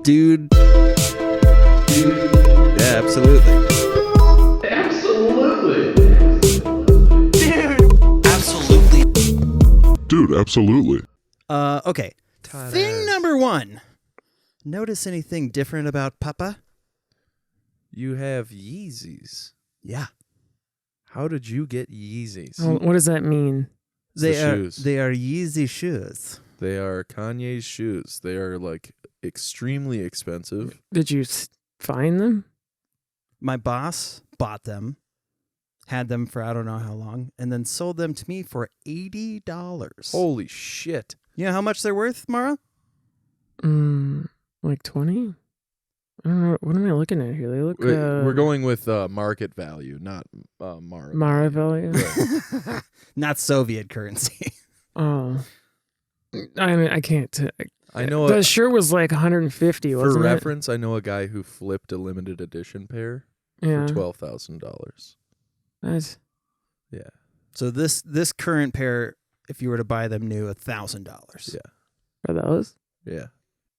Dude. Yeah, absolutely. Dude, absolutely. Okay. Thing number one. Notice anything different about Papa? You have Yeezys. Yeah. How did you get Yeezys? Oh, what does that mean? The shoes. They are Yeezy shoes. They are Kanye's shoes. They are like extremely expensive. Did you find them? My boss bought them, had them for I don't know how long, and then sold them to me for $80. Holy shit. You know how much they're worth, Mara? Like 20? I don't know. What am I looking at here? They look. We're going with market value, not Mara. Mara value. Right. Not Soviet currency. Oh, I mean, I can't. I know. The shirt was like 150. For Wasn't reference, I know a guy who flipped a limited edition pair Yeah. for $12,000. Nice. Yeah. So this current pair, if you were to buy them new, $1,000. Yeah. Are those? Yeah.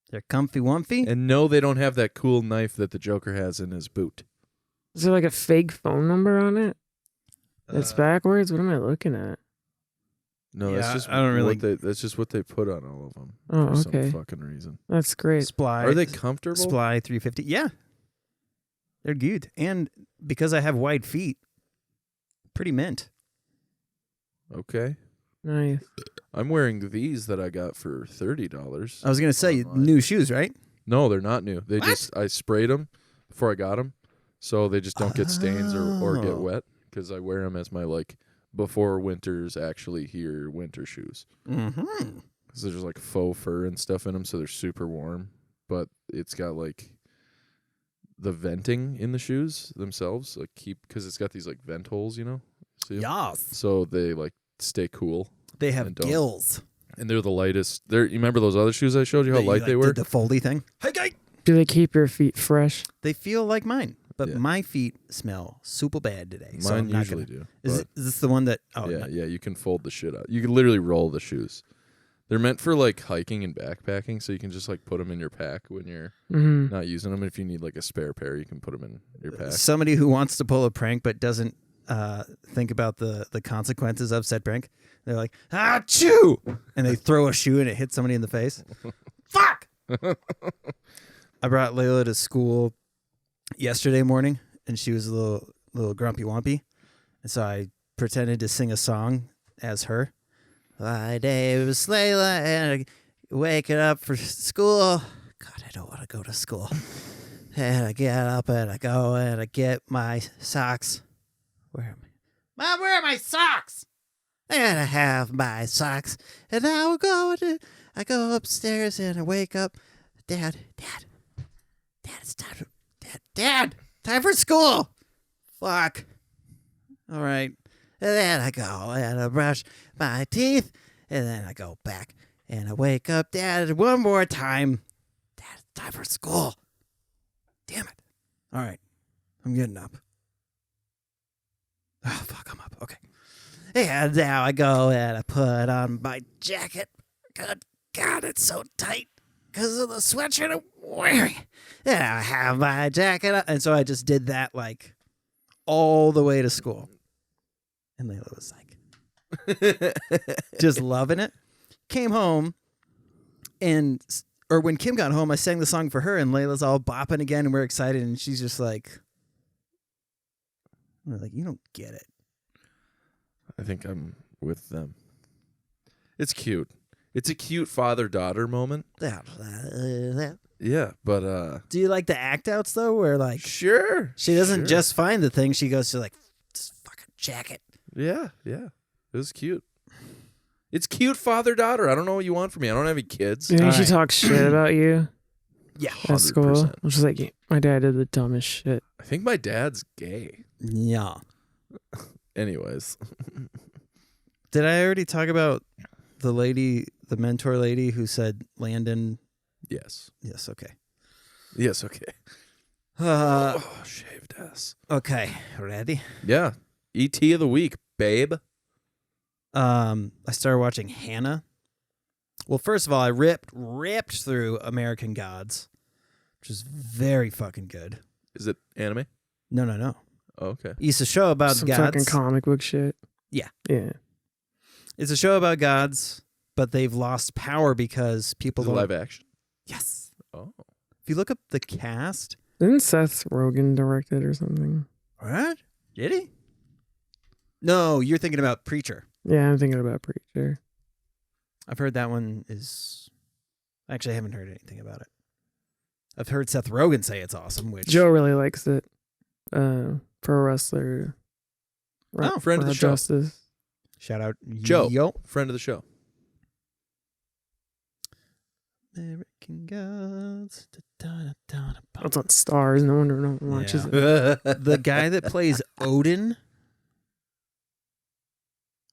They're comfy wumpy. And no, they don't have that cool knife that the Joker has in his boot. Is there like a fake phone number on it? It's backwards. What am I looking at? No, Yeah, that's just I don't really- that's just what they put on all of them Oh, for okay. some fucking reason. That's great. Sply. Are they comfortable? Sply 350. Yeah. They're good. And because I have wide feet, pretty mint. Okay. Nice. I'm wearing these that I got for $30. I was going to say, Online. new shoes, right? No, they're not new. They What? I sprayed them before I got them, so they just don't get stains or get Oh. wet because I wear them as my like before winter's actually here winter shoes. Mm-hmm. Because there's like faux fur and stuff in them, so they're super warm. But it's got like the venting in the shoes themselves, like because it's got these like vent holes, you know. See 'em? Yes. So they like stay cool, They have And don't- gills. and they're the lightest. You remember those other shoes I showed you how That light they were? did the foldy thing. Hey, guy. Do they keep your feet fresh? They feel like mine, but Yeah. my feet smell super bad today. so I'm Mine not usually gonna- do. Is but- this the one that? Oh, yeah, no. yeah, you can fold the shit out. You can literally roll the shoes. They're meant for like hiking and backpacking, so you can just like put them in your pack when you're Mm-hmm. not using them. If you need like a spare pair, you can put them in your pack. Somebody who wants to pull a prank but doesn't think about the consequences of said prank. They're like, achoo! And they throw a shoe and it hits somebody in the face. Fuck! I brought Layla to school yesterday morning, and she was a little grumpy wumpy. And so I pretended to sing a song as her. My name is Layla, and I waking up for school. God, I don't want to go to school. And I get up and I go and I get my socks. Where am I? Mom, where are my socks? And I have my socks. And now I go upstairs and I wake up. Dad, it's time for Dad, time for school. Fuck. All right. And then I go and I brush my teeth. And then I go back and I wake up. Dad, one more time. Dad, it's time for school. Damn it. All right. I'm getting up. Oh, fuck, I'm up. Okay. And now I go and I put on my jacket. Good God, it's so tight because of the sweatshirt I'm wearing. And I have my jacket on. And so I just did that like all the way to school. And Layla was like, just loving it. Came home or when Kim got home, I sang the song for her and Layla's all bopping again and we're excited. And she's just like, you don't get it. I think I'm with them. It's cute. It's a cute father-daughter moment. Do Yeah, but you like the act outs though, where like sure. she doesn't sure. just find the thing, she goes to like this fucking jacket. Yeah. It was cute. It's cute father-daughter. I don't know what you want from me. I don't have any kids. You think she Alright. talks shit about you Yeah. at school? 100%. Which is like, my dad did the dumbest shit. I think my dad's gay. Yeah. Anyways. Did I already talk about the mentor lady who said Landon? Yes. Yes, okay. Yes, okay. Shaved ass. Okay, ready? Yeah. E.T. of the week, babe. I started watching Hannah. Well, first of all, I ripped through American Gods. which is very fucking good. Is it anime? No. Oh, okay. It's a show about Some gods. fucking comic book shit. Yeah. Yeah. It's a show about gods, but they've lost power because people Is it don't. live action? Yes. Oh. If you look up the cast, Didn't Seth Rogen direct it or something? what did he? No, you're thinking about Preacher. Yeah, I'm thinking about Preacher. I've heard that one is. Actually, I haven't heard anything about it. I've heard Seth Rogen say it's awesome. Which Joe really likes it. Pro wrestler. Oh, friend of the show. Justice. shout out Joe. Yo. Friend of the show. American Gods. Da-da-da-da-da. That's on Stars. No wonder no one watches it. The guy that plays Odin.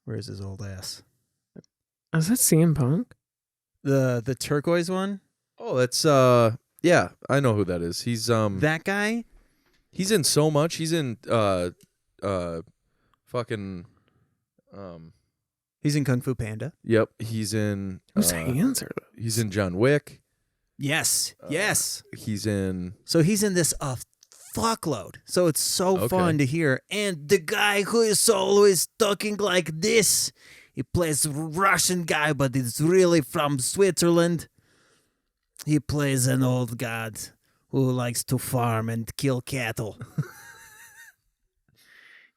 Where's his old ass? Is that CM Punk? The turquoise one. Oh, that's yeah, I know who that is. He's That guy. he's in so much. He's in fucking He's in Kung Fu Panda. yep, he's in Whose hands are those? he's in John Wick. Yes. Yes. He's in So he's in this fuckload. So it's so Okay. fun to hear. And the guy who is always talking like this, he plays a Russian guy, but he's really from Switzerland. He plays an old god who likes to farm and kill cattle.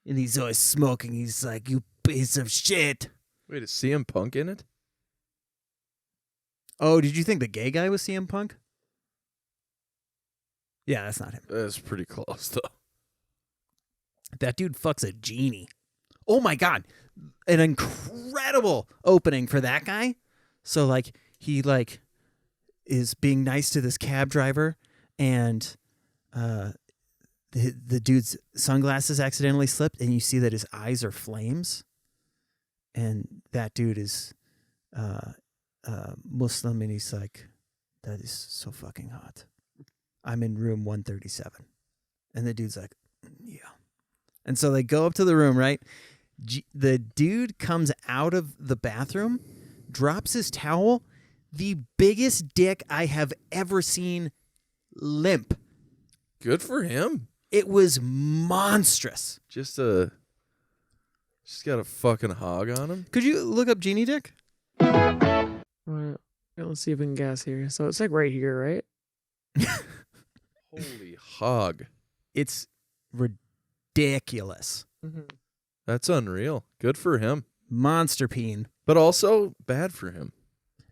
And he's always smoking. He's like, you piece of shit. Wait, is CM Punk in it? Oh, did you think the gay guy was CM Punk? Yeah, that's not him. That's pretty close though. That dude fucks a genie. Oh my god. An incredible opening for that guy. So like he like is being nice to this cab driver and the dude's sunglasses accidentally slipped and you see that his eyes are flames. And that dude is Muslim and he's like, that is so fucking hot. I'm in room 137. And the dude's like, yeah. And so they go up to the room, right? The dude comes out of the bathroom, drops his towel, the biggest dick I have ever seen limp. Good for him. It was monstrous. Just got a fucking hog on him. Could you look up genie dick? Well, let's see if we can guess here. So it's like right here, right? Holy hog. It's ridiculous. Mm-hmm. That's unreal. Good for him. Monster peen. But also bad for him.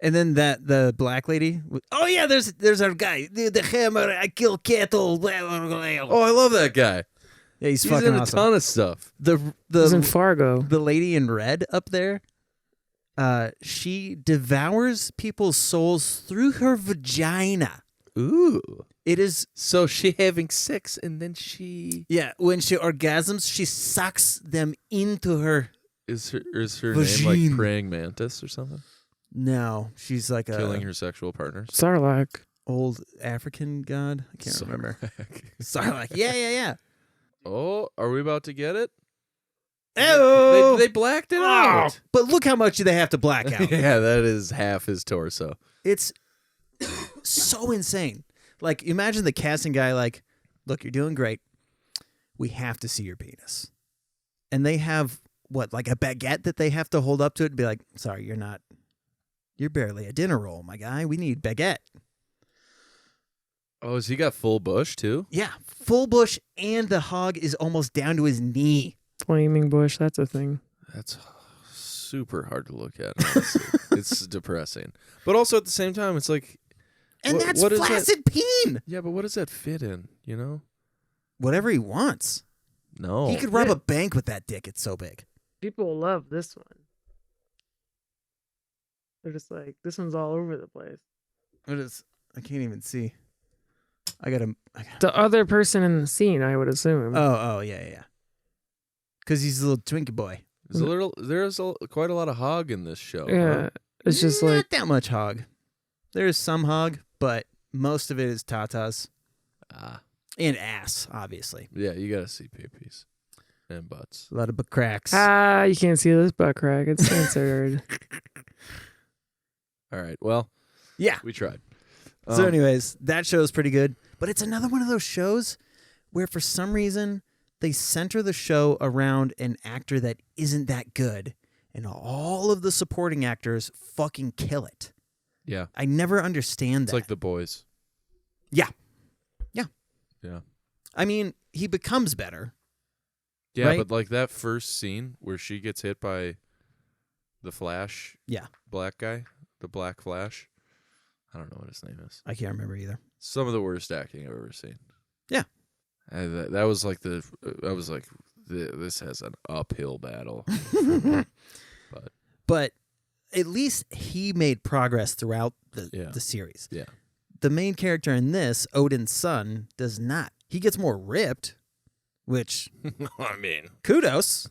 And then the black lady. Oh yeah, there's our guy. The hammer. I kill cattle. Oh, I love that guy. Yeah, he's He's fucking in a awesome. ton of stuff. He's in Fargo. The lady in red up there. She devours people's souls through her vagina. Ooh. It is. So she having sex and then she Yeah, when she orgasms, she sucks them into her. is her name Vagine. like praying mantis or something? No, she's like Killing a her sexual partners. Sarlacc. old African god. I can't remember. Sarlacc. Sarlacc. Yeah. Oh, are we about to get it? Oh, They blacked it out. but look how much they have to black out. Yeah, that is half his torso. It's so insane. Like, imagine the casting guy, like, look, you're doing great. We have to see your penis. And they have, what, like a baguette that they have to hold up to it and be like, sorry, you're barely a dinner roll, my guy. We need baguette. Oh, has he got full bush too? Yeah, full bush, and the hog is almost down to his knee. Flaming bush. That's a thing. That's super hard to look at. Honestly. It's depressing. But also at the same time, it's like, And What- that's what is that? flaccid peen. yeah, but what does that fit in, you know? Whatever he wants. No. He could rob a bank with that dick. It's so big. People love this one. They're just like, this one's all over the place. What is? I can't even see. I gotta. The other person in the scene, I would assume. Oh, yeah. Because he's a little Twinkie boy. There's quite a lot of hog in this show. yeah. Huh? It's just Not like, that much hog. There's some hog, but most of it is tatas Ah, and ass, obviously. yeah, you gotta see peepees and butts. A lot of butt cracks. you can't see this butt crack. It's censored. All right, well, Yeah. we tried. So, anyways, that show's pretty good. But it's another one of those shows where for some reason they center the show around an actor that isn't that good, and all of the supporting actors fucking kill it. Yeah. I never understand It's that. like The Boys. Yeah. Yeah. I mean, he becomes better. Yeah, Right? but like that first scene where she gets hit by the Flash Yeah. black guy, the Black Flash. I don't know what his name is. I can't remember either. Some of the worst acting I've ever seen. Yeah. That was like I was like, this has an uphill battle. But at least he made progress throughout the series. Yeah. The main character in this, Odin's son, does not. He gets more ripped, which, I mean, kudos.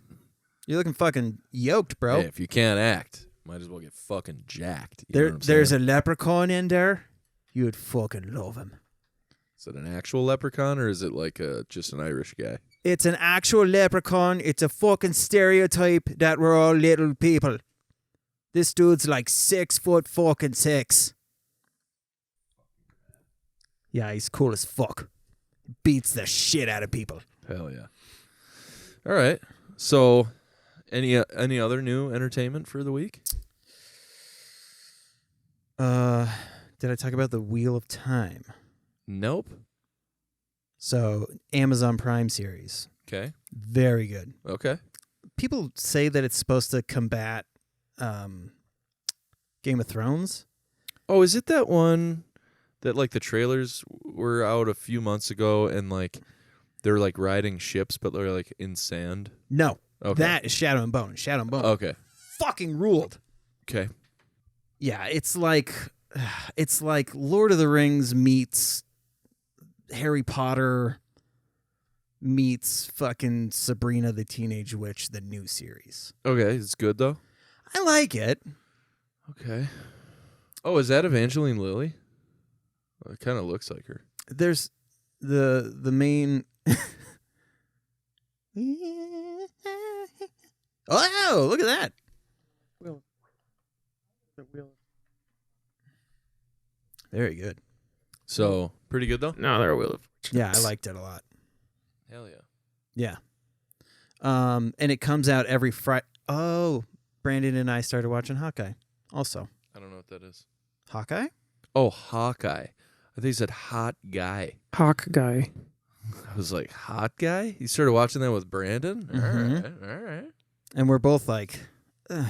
You're looking fucking yoked, bro. hey, if you can't act, might as well get fucking jacked. You know what I'm There's saying? a leprechaun in there. You would fucking love him. Is it an actual leprechaun or is it like just an Irish guy? It's an actual leprechaun. It's a fucking stereotype that we're all little people. This dude's like 6'6". Yeah, he's cool as fuck. Beats the shit out of people. Hell yeah. All right. So, any other new entertainment for the week? Did I talk about the Wheel of Time? Nope. So, Amazon Prime series. Okay. Very good. Okay. People say that it's supposed to combat Game of Thrones. Oh, is it that one that like the trailers were out a few months ago and like they're like riding ships but they're like in sand? No. Okay. That is Shadow and Bone. Shadow and Bone. Okay. Fucking ruled. Okay. Yeah, it's like Lord of the Rings meets Harry Potter meets fucking Sabrina the Teenage Witch, the new series. Okay. It's good though. I like it. Okay. Oh, is that Evangeline Lilly? Well, it kind of looks like her. There's the main. Oh, look at that! Very good. So pretty good though. No, they're Wheel of Fortune. Yeah, I liked it a lot. Hell yeah. Yeah. And it comes out every Friday. Oh, Brandon and I started watching Hawkeye. Also, I don't know what that is. Hawkeye. Oh, Hawkeye. I think he said hot guy. Hawk guy. I was like, hot guy? You started watching that with Brandon? Mhm. All right. And we're both like, "Ugh,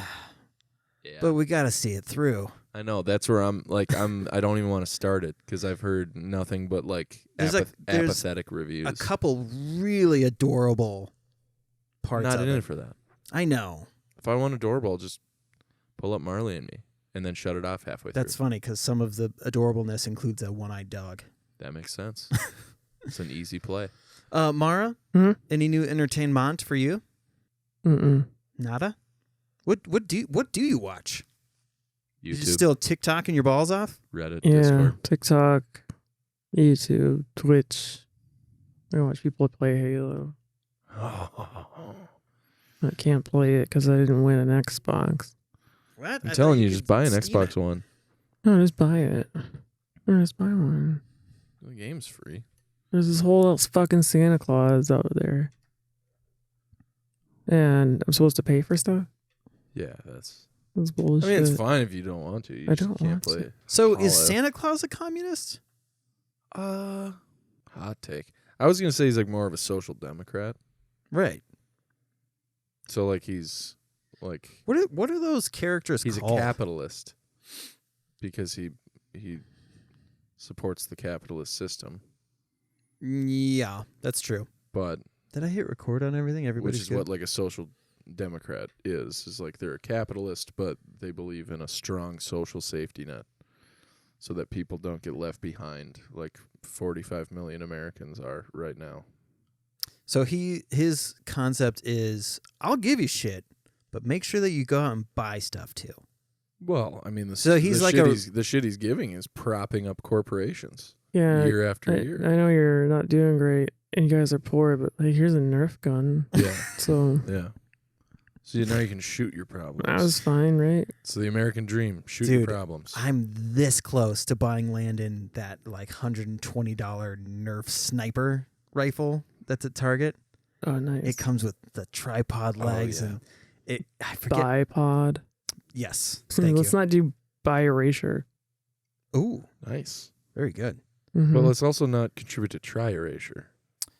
Yeah. but we got to see it through. I know. That's where I don't even want to start it because I've heard nothing but like There's apathetic reviews. A couple really adorable parts Not of in it. it for that. I know. If I want a doorbell, just pull up Marley and Me and then shut it off halfway That's through. funny because some of the adorableness includes a one-eyed dog. That makes sense. It's an easy play. Mara, Hmm? any new entertainment for you? Mm-mm. Nada. What do you watch? You YouTube, just still TikToking your balls off? Reddit, Yeah, Discord. TikTok, YouTube, Twitch. I watch people play Halo. I can't play it because I didn't win an Xbox. What? I'm telling you, just buy an Xbox One. No, just buy it. No, just buy one. The game's free. There's this whole else fucking Santa Claus out there. And I'm supposed to pay for stuff? Yeah, that's bullshit. I mean, it's fine if you don't want to. You I just don't can't want play to. it. So All is out. Santa Claus a communist? Hot take. I was gonna say he's like more of a social democrat. Right. So like he's like What are those characters he's called? a capitalist because he supports the capitalist system. Yeah, that's true. But Did I hit record on everything? Everybody's which is good? what like a social democrat is like they're a capitalist, but they believe in a strong social safety net so that people don't get left behind like 45 million Americans are right now. So his concept is, I'll give you shit, but make sure that you go out and buy stuff too. Well, I mean, So he's like the shit he's giving is propping up corporations yeah, year after I year. know you're not doing great and you guys are poor, but like, here's a Nerf gun. Yeah, So yeah. So now you can shoot your problems. That was fine, right? It's the American dream. Shoot your Dude, problems. I'm this close to buying land in that like $120 Nerf sniper rifle that's at Target. Oh, nice. It comes with the tripod legs and I forget. Bipod. Yes. Thank Let's you. not do bi erasure. Ooh, Nice. very good. Mhm. But let's also not contribute to tri-erasure. So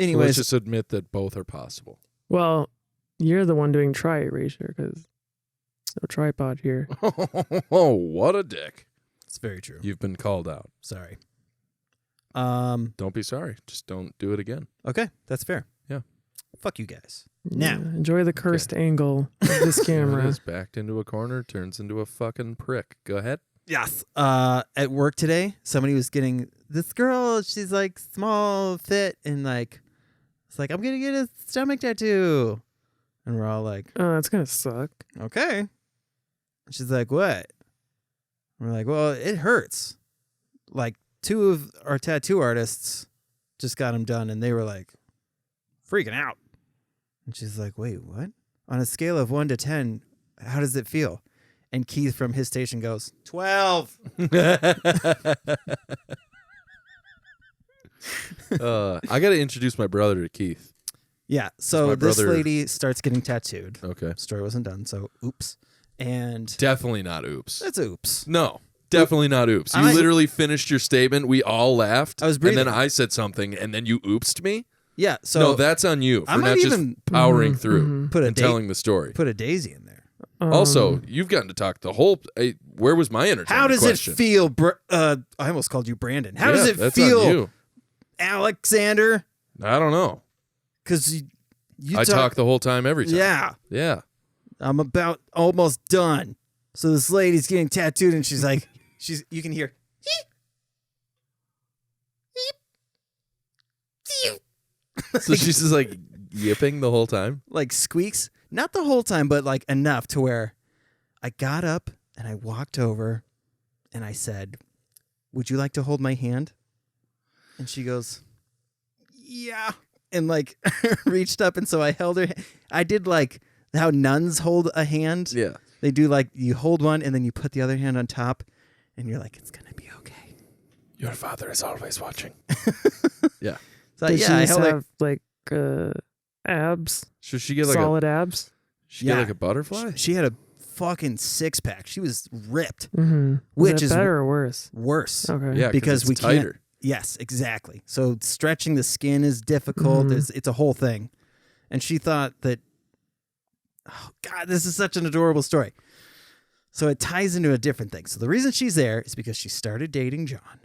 Anyways, let's just admit that both are possible. Well, you're the one doing tri erasure because no tripod here. Oh, what a dick. it's very true. You've been called out. Sorry. Don't be sorry. Just don't do it again. Okay, that's fair. Yeah. Fuck you guys. Yeah, Now. enjoy the cursed angle of this There it camera. is, backed into a corner, turns into a fucking prick. Go ahead. Yes. At work today, somebody was getting this girl. She's like small, fit, and like it's like I'm gonna get a stomach tattoo, and we're all like, Oh, that's gonna suck. okay. And she's like, what? And we're like, well, it hurts. Like 2 of our tattoo artists just got them done, and they were like freaking out. And she's like, wait, what? On a scale of 1 to 10, how does it feel? And Keith from his station goes, 12. I got to introduce my brother to Keith. Yeah. So my this brother- lady starts getting tattooed. Okay. Story wasn't done, so oops. And Definitely not oops. that's oops. No, definitely not oops. You I- literally finished your statement. We all laughed. I was and then breathing. I said something, and then you oopsed me. Yeah. So No, that's on you I for might not just even powering Mhm, through mhm. put a and date, telling the story. put a daisy in there. Also, you've gotten to talk the whole. Where was my entertainment How does question? it feel? I almost called you Brandon. How does Yeah, it that's on feel, you. Alexander? I don't know. Because you I talk the whole time, every time. Yeah. Yeah. I'm about almost done. So this lady's getting tattooed, and she's like, you can hear. So she's just like yipping the whole time. Like squeaks, not the whole time, but like enough to where I got up and I walked over and I said, would you like to hold my hand? And she goes, yeah. And like reached up. And so I held her. I did like how nuns hold a hand. Yeah. They do like you hold one and then you put the other hand on top and you're like, it's going to be okay. Your father is always watching. Yeah. So Did yeah, she I just held have like abs? Should she get like Solid abs? She Yeah. get like a butterfly? She had a fucking 6-pack. She was ripped. Mm-hmm. Which that is better or worse? Worse. Okay. Yeah, because it's we tighter. can't. Yes, exactly. So stretching the skin is difficult. Mhm. It's a whole thing. And she thought that, oh God, this is such an adorable story. So it ties into a different thing. So the reason she's there is because she started dating John.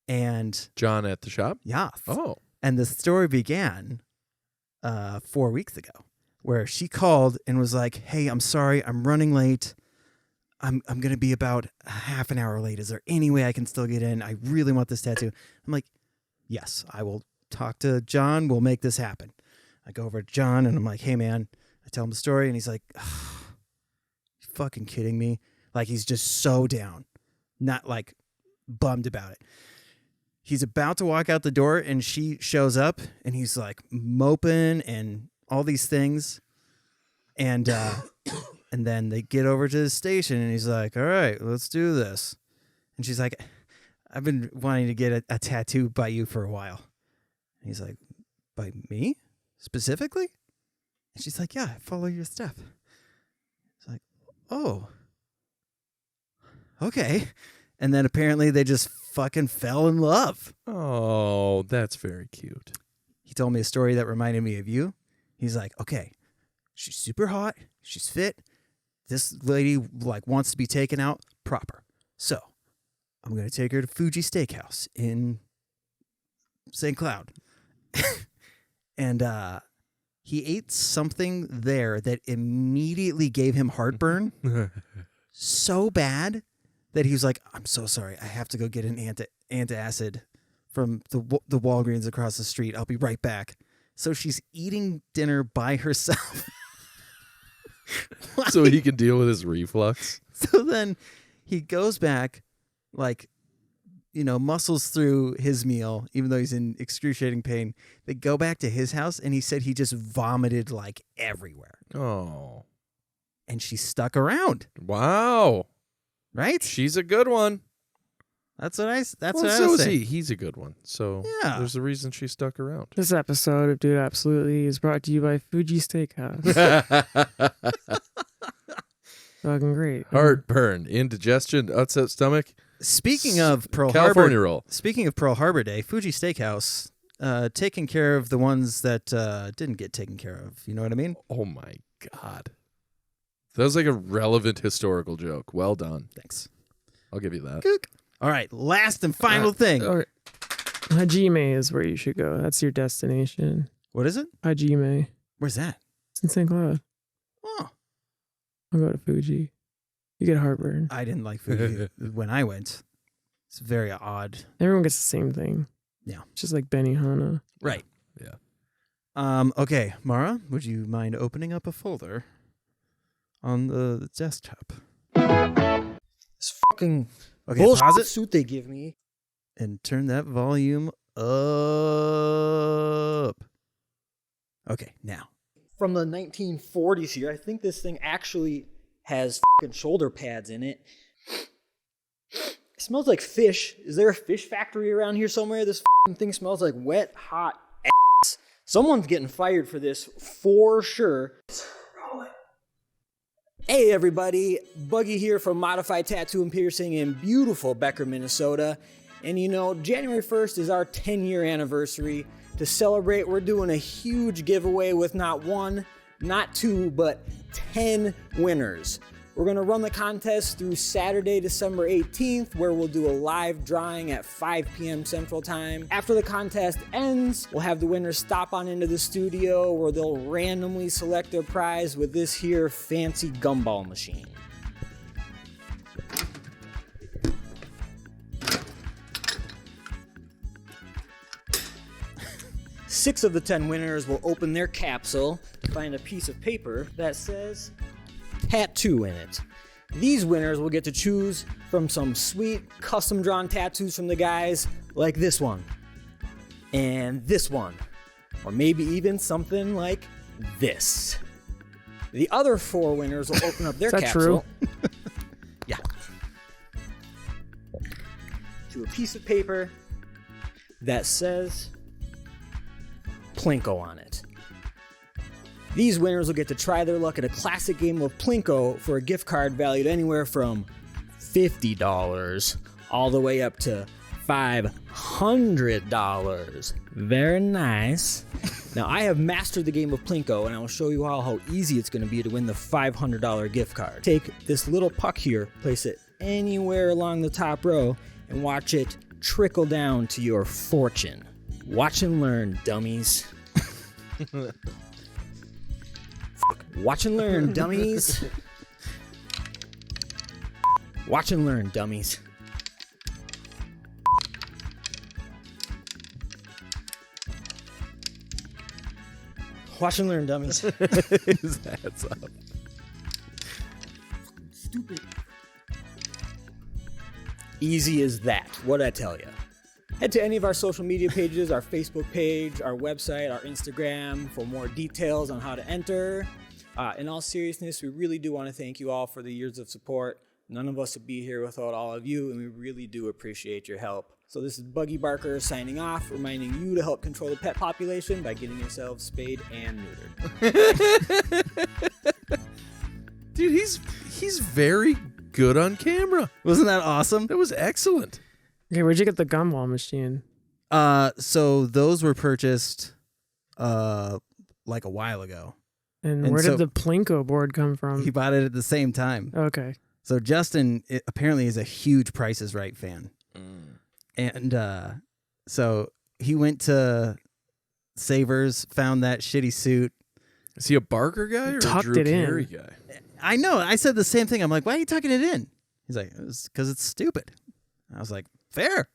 And John at the shop? yeah. Oh. And the story began 4 weeks ago, where she called and was like, "Hey, I'm sorry, I'm running late. I'm gonna be about a half an hour late. Is there any way I can still get in? I really want this tattoo." I'm like, "Yes, I will talk to John. We'll make this happen." I go over to John and I'm like, "Hey, man," I tell him the story and he's like, "You fucking kidding me?" Like he's just so down, not like bummed about it. He's about to walk out the door and she shows up and he's like moping and all these things. And and then they get over to the station and he's like, all right, let's do this. And she's like, I've been wanting to get a tattoo by you for a while. And he's like, by me specifically? And she's like, yeah, I follow your stuff. It's like, oh, okay. And then apparently they just fucking fell in love. Oh, that's very cute. He told me a story that reminded me of you. He's like, okay, she's super hot. She's fit. This lady like wants to be taken out proper. So I'm going to take her to Fuji Steakhouse in St. Cloud. And he ate something there that immediately gave him heartburn so bad that he was like, I'm so sorry. I have to go get an antacid from the Walgreens across the street. I'll be right back. So she's eating dinner by herself. So he can deal with his reflux. So then he goes back, like, muscles through his meal, even though he's in excruciating pain. They go back to his house, and he said he just vomited like everywhere. Oh. And she stuck around. Wow. Right? She's a good one. That's what I So was is saying. he. He's a good one. So Yeah. there's a reason she stuck around. This episode of Dude Absolutely is brought to you by Fuji Steakhouse. Fucking great. Heartburn, indigestion, upset stomach. Speaking of Pearl California Harbor, roll. Speaking of Pearl Harbor Day, Fuji Steakhouse taking care of the ones that didn't get taken care of. You know what I mean? Oh my God. That was like a relevant historical joke. Well done. Thanks. I'll give you that. Kook. All right, last and final thing. Or, Hajime is where you should go. That's your destination. What is it? Hajime. Where's that? It's in St. Cloud. Oh, I'll go to Fuji. You get heartburn. I didn't like Fuji when I went. It's very odd. Everyone gets the same thing. Yeah. It's just like Benihana. Right. Yeah. Okay, Mara, would you mind opening up a folder on the desktop? This fucking Okay, bullshit pause it suit they give me. and turn that volume up. Okay, now. From the 1940s here. I think this thing actually has fucking shoulder pads in it. It smells like fish. Is there a fish factory around here somewhere? This fucking thing smells like wet, hot ass. Someone's getting fired for this for sure. Hey everybody, Buggy here from Modified Tattoo and Piercing in beautiful Becker, Minnesota. And January 1st is our 10-year anniversary. To celebrate, we're doing a huge giveaway with not one, not two, but 10 winners. We're going to run the contest through Saturday, December 18th, where we'll do a live drawing at 5 p.m. Central Time. After the contest ends, we'll have the winners stop on into the studio where they'll randomly select their prize with this here fancy gumball machine. Six of the 10 winners will open their capsule to find a piece of paper that says tattoo in it. These winners will get to choose from some sweet custom drawn tattoos from the guys like this one and this one, or maybe even something like this. The other 4 winners will open up their Is that capsule. true? Yeah. To a piece of paper that says Plinko on it. These winners will get to try their luck at a classic game of Plinko for a gift card valued anywhere from $50 all the way up to $500. Very nice. Now, I have mastered the game of Plinko, and I will show you all how easy it's going to be to win the $500 gift card. Take this little puck here, place it anywhere along the top row, and watch it trickle down to your fortune. Watch and learn, dummies. Watch and learn, dummies. Watch and learn, dummies. Watch and learn, dummies. His hat's up. Stupid. Easy as that. What'd I tell you? Head to any of our social media pages, our Facebook page, our website, our Instagram for more details on how to enter. In all seriousness, we really do want to thank you all for the years of support. None of us would be here without all of you, and we really do appreciate your help. So this is Buggy Barker signing off, reminding you to help control the pet population by getting yourselves spayed and neutered. Dude, he's very good on camera. Wasn't that awesome? That was excellent. Okay, where'd you get the gumball machine? So those were purchased like a while ago. And And where so- did the Plinko board come from? He bought it at the same time. Okay. So Justin apparently is a huge Price is Right fan. And so he went to Savers, found that shitty suit. Is he a Barker guy or Tucked a Drew it in. Carey guy? I know. I said the same thing. I'm like, why are you tucking it in? He's like, because it's stupid. I was like, fair.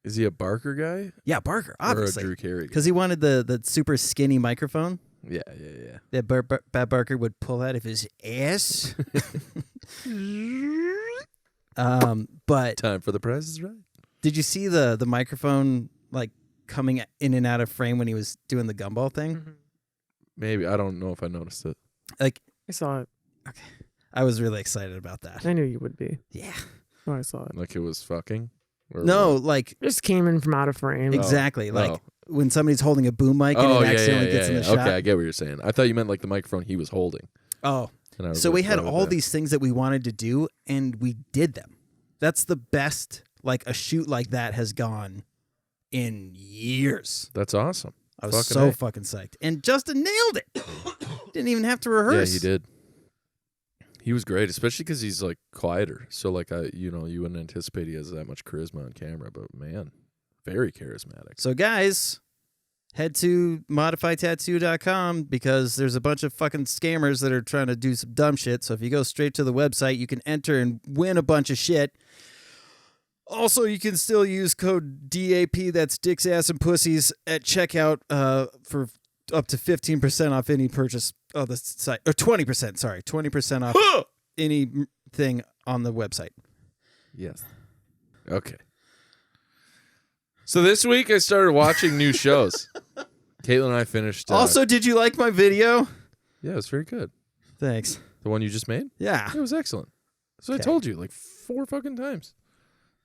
Is he a Barker guy Yeah, Barker, or a obviously. Drew Carey guy? Because he wanted the super skinny microphone Yeah. that Bad Barker would pull out of his ass. But Time for the Price is Right. Did you see the microphone like coming in and out of frame when he was doing the gumball thing? Maybe. I don't know if I noticed it. Like, I saw it. I was really excited about that. I knew you would be. Yeah. Oh, I saw it. Like it was fucking? Or No, what? like Just came in from out of frame. exactly. Like Oh. when somebody's holding a boom mic and it accidentally gets in the shot. Okay, I get what you're saying. I thought you meant like the microphone he was holding. Oh. And I was So like, we had what was all that? these things that we wanted to do, and we did them. That's the best, like, a shoot like that has gone in years. That's awesome. I was Fucking so A. fucking psyched. And Justin nailed it. Didn't even have to rehearse. Yeah, he did. He was great, especially because he's like quieter. So like you wouldn't anticipate he has that much charisma on camera, but man, very charismatic. So guys, head to modifytattoo.com because there's a bunch of fucking scammers that are trying to do some dumb shit. So if you go straight to the website, you can enter and win a bunch of shit. Also, you can still use code DAP, that's Dicks, Ass, and Pussies, at checkout for up to 15% off any purchase of the site. Or 20%, sorry. 20% off anything on the website. Yes. Okay. So this week I started watching new shows. Caitlin and I finished. Also, did you like my video? Yeah, it was very good. Thanks. The one you just made? Yeah. It was excellent. So Okay. I told you like 4 fucking times.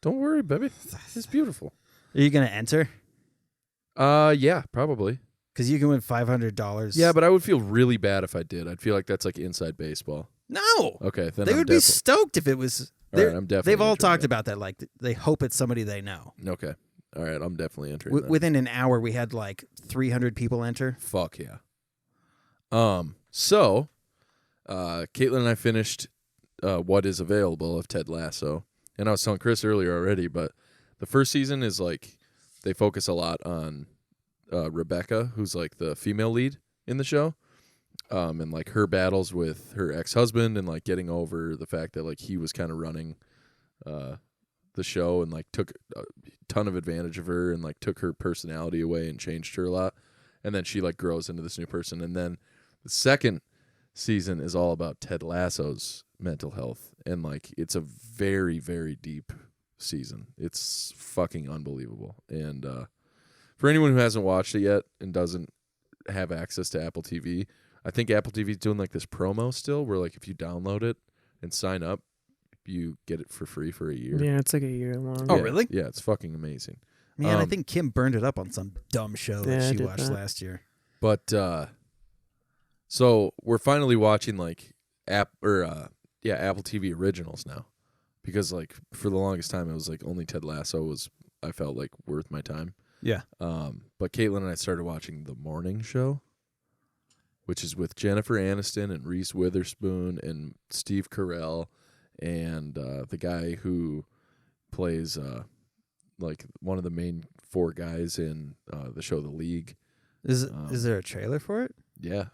Don't worry, baby. It's beautiful. Are you going to enter? Yeah, probably. Because you can win $500. Yeah, but I would feel really bad if I did. I'd feel like that's like inside baseball. No. Okay, then They I'm would be stoked if it was. All right, I'm definitely They've all entering talked that. about that. Like, they hope it's somebody they know. Okay. All right, I'm definitely entering that. Within an hour, we had like 300 people enter. Fuck yeah. So, Caitlin and I finished what is available of Ted Lasso. And I was telling Chris earlier already, but the first season is like, they focus a lot on Rebecca, who's like the female lead in the show. And like her battles with her ex-husband and like getting over the fact that like he was kind of running the show and like took a ton of advantage of her and like took her personality away and changed her a lot. And then she like grows into this new person. And then the second season is all about Ted Lasso's mental health. And like it's a very, very deep season. It's fucking unbelievable. And for anyone who hasn't watched it yet and doesn't have access to Apple TV, I think Apple TV is doing like this promo still where like if you download it and sign up, you get it for free for a year. Yeah, it's like a year long. Oh, Yeah, really? Yeah, it's fucking amazing. Man, I think Kim burned it up on some dumb show Yeah, I that she did watched that. last year. But so we're finally watching like Apple TV originals now. Because like for the longest time it was like only Ted Lasso was I felt like worth my time. Yeah. But Caitlin and I started watching The Morning Show, which is with Jennifer Aniston and Reese Witherspoon and Steve Carell and the guy who plays like one of the main 4 guys in the show The League. Is there a trailer for it? Yeah.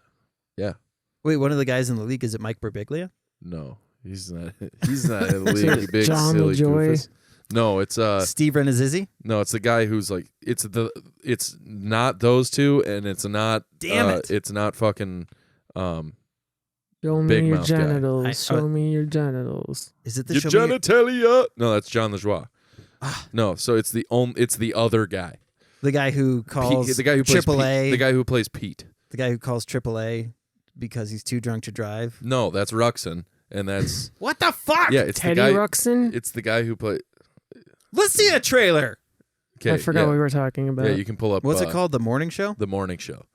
Wait, one of the guys in the league, is it Mike Birbiglia? No, he's not. He's not in the league. You big John silly LaJoy? goofus. No, it's Steve Renazizi? no, it's the guy who's like it's not those two, and it's not. Damn it. It's not fucking. Show Big me your mouth guy. genitals. Show me your genitals. Is it the Your show? genitalia. No, that's John LaJoie. Ah. No, so it's the other guy. The guy who calls The guy who plays AAA. Pete. The guy who plays Pete. The guy who calls AAA because he's too drunk to drive. No, that's Ruxin, and that's What the fuck? yeah. It's Teddy the guy. Ruxin? It's the guy who played. Let's see a trailer. Okay, I forgot yeah. what we were talking about. Yeah, you can pull up. What's it called? The Morning Show? The Morning Show.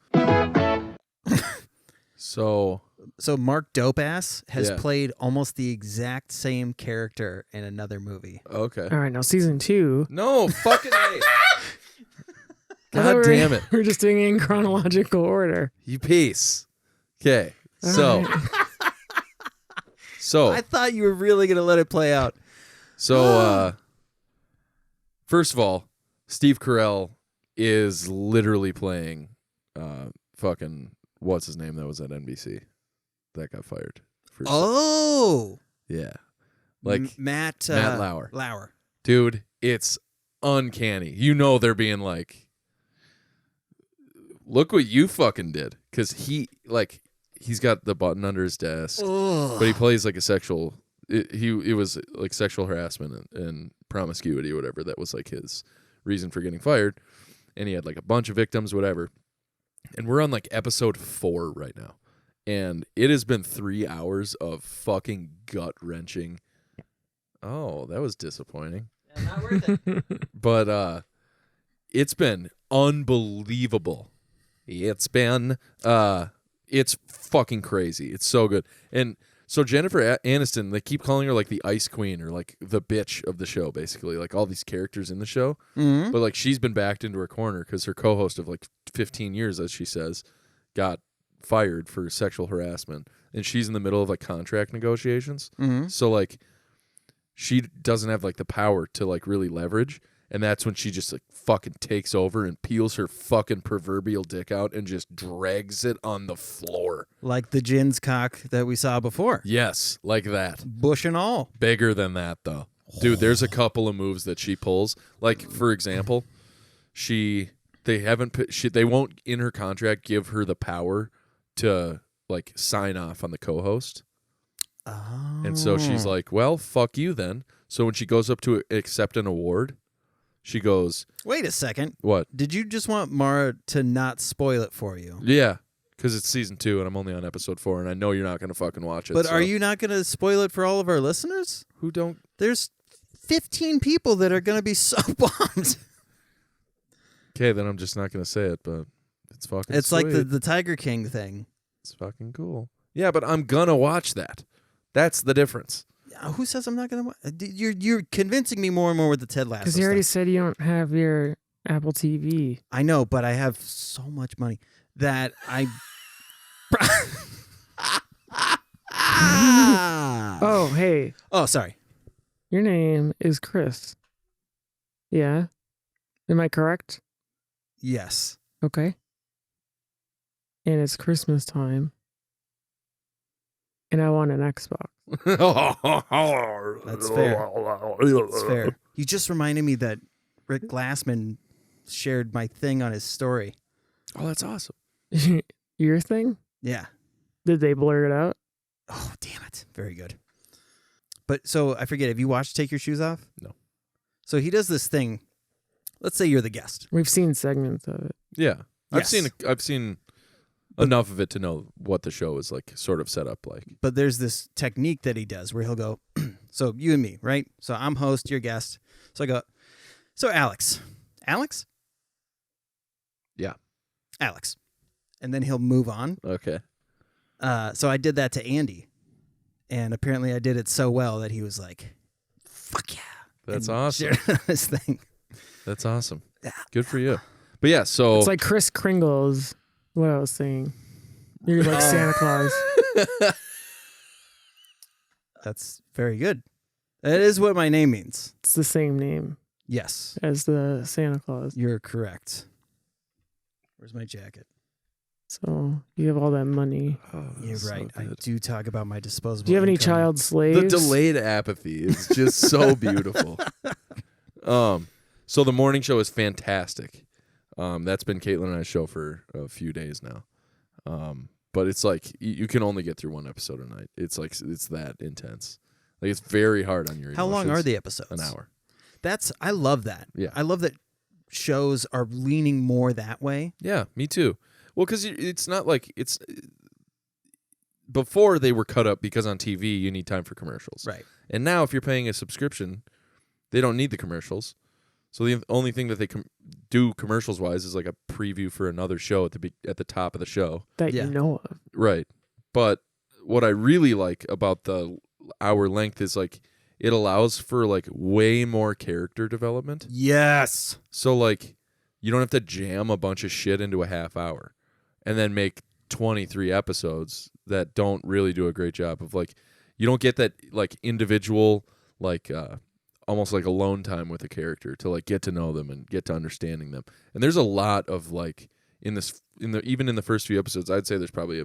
So So Mark Dopeass has Yeah. played almost the exact same character in another movie. okay. All right, now season 2. No fucking A. I thought God we were- damn it. We're just doing it in chronological order. You piece. Okay. All So right. so I thought you were really going to let it play out. so first of all, Steve Carell is literally playing fucking what's his name that was at NBC that got fired. Oh. Yeah. Like Matt Lauer. Lauer. Dude, it's uncanny. You know they're being like, look what you fucking did. Because he's got the button under his desk, but he plays like a sexual it was like sexual harassment and promiscuity or whatever. That was like his reason for getting fired. And he had like a bunch of victims, whatever. And we're on like episode 4 right now. And it has been 3 hours of fucking gut-wrenching. Oh, that was disappointing. Yeah, not worth it. But it's been unbelievable. It's fucking crazy. It's so good. And so Jennifer Aniston, they keep calling her like the Ice Queen or like the bitch of the show, basically. Like all these characters in the show. Mm-hmm. But like she's been backed into her corner because her co-host of like 15 years, as she says, got fired for sexual harassment. And she's in the middle of like contract negotiations. Mm-hmm. So like she doesn't have like the power to like really leverage. And that's when she just like fucking takes over and peels her fucking proverbial dick out and just drags it on the floor. Like the Jin's cock that we saw before. Yes, like that. Bush and all. Bigger than that, though. Dude, there's a couple of moves that she pulls. Like, for example, they won't, in her contract, give her the power to, like, sign off on the co-host. Oh. And so she's like, well, fuck you then. So when she goes up to accept an award, she goes, Wait a second. what? Did you just want Mara to not spoil it for you? Yeah, because it's season 2 and I'm only on episode 4 and I know you're not going to fucking watch it. But so. are you not going to spoil it for all of our listeners? Who don't? There's 15 people that are going to be so bummed. Okay, then I'm just not going to say it, but it's fucking It's sweet. like the Tiger King thing. It's fucking cool. Yeah, but I'm going to watch that. That's the difference. Who says I'm not going to? You're convincing me more and more with the Ted Lasso Because you already stuff. said you don't have your Apple TV. I know, but I have so much money that I. Oh, hey, Oh, sorry. your name is Chris. Yeah? Am I correct? Yes. Okay. And it's Christmas time. And I want an Xbox. That's fair. That's fair. You just reminded me that Rick Glassman shared my thing on his story. Oh, that's awesome. Your thing? Yeah. Did they blur it out? Oh, damn it. Very good. But so I forget, have you watched Take Your Shoes Off? No. So he does this thing. Let's say you're the guest. We've seen segments of it. Yeah. Yes. I've seen enough of it to know what the show is like sort of set up like. But there's this technique that he does where he'll go, so you and me, right? So I'm host, you're guest. So I go, so Alex. Alex? Yeah. Alex. And then he'll move on. Okay. So I did that to Andy. And apparently I did it so well that he was like, fuck yeah. That's and awesome. shared it on his thing. That's awesome. Good for you. But yeah, so It's like Kris Kringle's what I was saying. You're like Santa Claus. That's very good. That is what my name means. It's the same name Yes. as the Santa Claus. You're correct. Where's my jacket? So you have all that money. You're so right. I good. do talk about my disposable Do you have any income. child slaves? The delayed apathy is just so beautiful. So the morning show is fantastic. That's been Caitlin and I's show for a few days now. But it's like you can only get through one episode a night. It's like it's that intense. Like it's very hard on your How long emotions. are the episodes? An hour. I love that. Yeah. I love that shows are leaning more that way. Yeah, me too. Well, because it's not like it's before they were cut up because on TV you need time for commercials. Right. And now if you're paying a subscription, they don't need the commercials. So the only thing that they do commercials wise is like a preview for another show at the top of the show. that Yeah. you know of. Right. But what I really like about the hour length is like it allows for like way more character development. Yes. So like you don't have to jam a bunch of shit into a half hour and then make 23 episodes that don't really do a great job of like you don't get that like individual like almost like alone time with a character to like get to know them and get to understanding them. And there's a lot of like even in the first few episodes, I'd say there's probably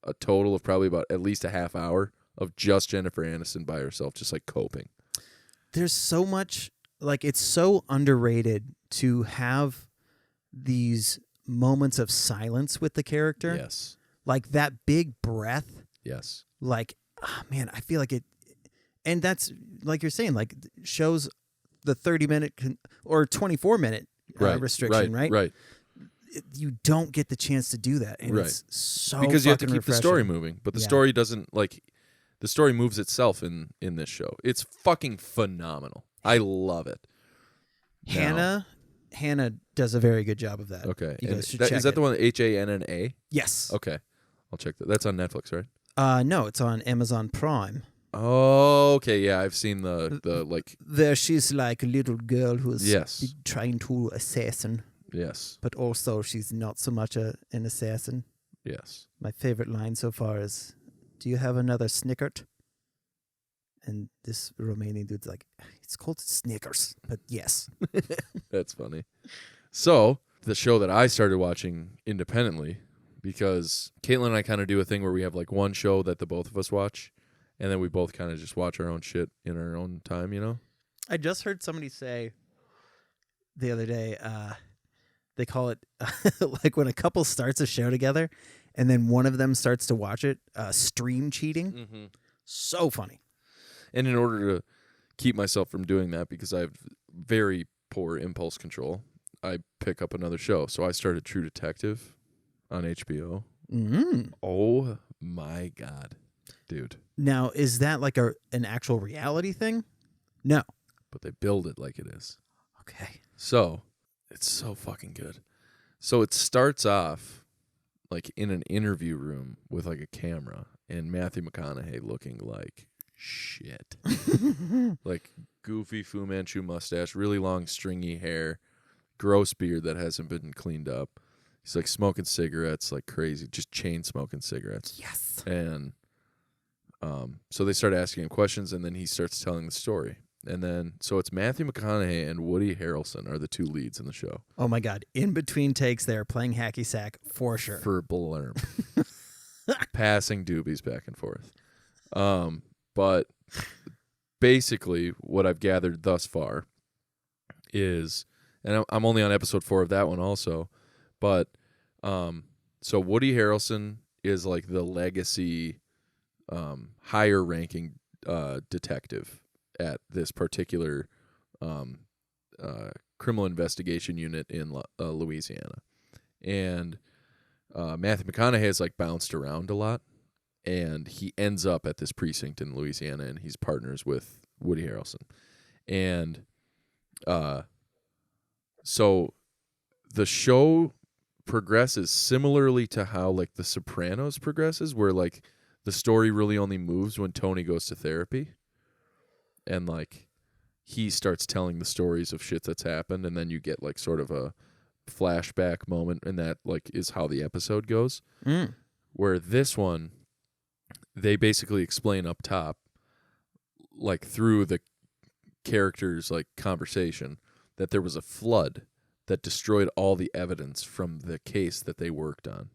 a total of probably about at least a half hour of just Jennifer Aniston by herself, just like coping. There's so much, like, it's so underrated to have these moments of silence with the character. Yes. Like that big breath. Yes. Like, man, I feel like And that's like you're saying, like shows the 30-minute or 24-minute restriction, right? Right. You don't get the chance to do that, and Right. it's so Because you have to fucking keep the story refreshing. moving, but the Yeah. story doesn't the story moves itself in this show. It's fucking phenomenal. I love it. Now- Hannah does a very good job of that. Okay. You And guys should that, check is that it. the one Hanna? Yes. Okay. I'll check that. That's on Netflix, right? No, it's on Amazon Prime. Oh, okay. Yeah, I've seen the like There, she's like a little girl who's Yes. trying to assassin, yes. but also she's not so much an assassin. Yes. My favorite line so far is, "Do you have another Snickert?" And this Romanian dude's like, "It's called Snickers, but yes." That's funny. So, the show that I started watching independently, because Caitlin and I kind of do a thing where we have like one show that the both of us watch, and then we both kind of just watch our own shit in our own time, you know? I just heard somebody say the other day, they call it like when a couple starts a show together and then one of them starts to watch it, stream cheating. Mm-hmm. So funny. And in order to keep myself from doing that, because I have very poor impulse control, I pick up another show. So I started True Detective on HBO. Mm. Oh my God, dude. Now, is that like an actual reality thing? No. But they build it like it is. Okay. So, it's so fucking good. So it starts off like in an interview room with like a camera and Matthew McConaughey looking like shit. Like goofy Fu Manchu mustache, really long stringy hair, gross beard that hasn't been cleaned up. He's like smoking cigarettes like crazy, just chain smoking cigarettes. Yes. And so they start asking him questions, and then he starts telling the story. And then, so it's Matthew McConaughey and Woody Harrelson are the two leads in the show. Oh my God. In between takes, they're playing hacky sack for sure. For blurm. Passing doobies back and forth. But basically, what I've gathered thus far is, and I'm only on episode 4 of that one also, but so Woody Harrelson is like the legacy higher ranking detective at this particular criminal investigation unit in Louisiana. And Matthew McConaughey has like bounced around a lot, and he ends up at this precinct in Louisiana, and he's partners with Woody Harrelson. And so the show progresses similarly to how like The Sopranos progresses, where like the story really only moves when Tony goes to therapy. And like he starts telling the stories of shit that's happened, and then you get like sort of a flashback moment, and that like is how the episode goes. Mm. Where this one, they basically explain up top, like through the characters' like conversation, that there was a flood that destroyed all the evidence from the case that they worked on.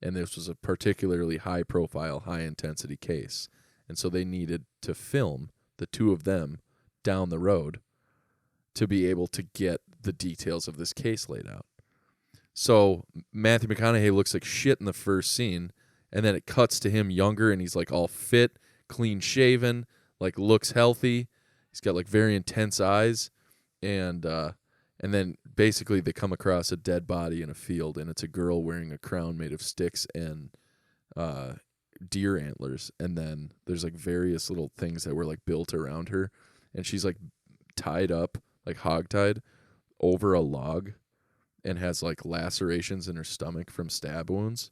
And this was a particularly high-profile, high-intensity case. And so they needed to film the two of them down the road to be able to get the details of this case laid out. So Matthew McConaughey looks like shit in the first scene, and then it cuts to him younger, and he's like all fit, clean-shaven, like looks healthy. He's got like very intense eyes, and then basically they come across a dead body in a field, and it's a girl wearing a crown made of sticks and deer antlers, and then there's like various little things that were like built around her, and she's like tied up, like hogtied, over a log, and has like lacerations in her stomach from stab wounds,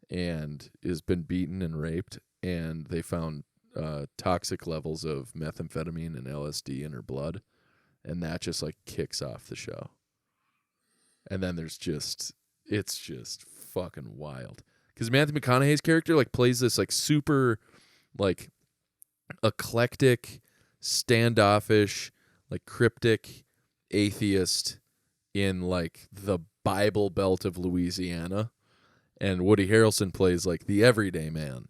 and has been beaten and raped, and they found toxic levels of methamphetamine and LSD in her blood, and that just like kicks off the show. And then it's just fucking wild. Because Matthew McConaughey's character like plays this like super like eclectic, standoffish, like cryptic atheist in like the Bible Belt of Louisiana. And Woody Harrelson plays like the everyday man.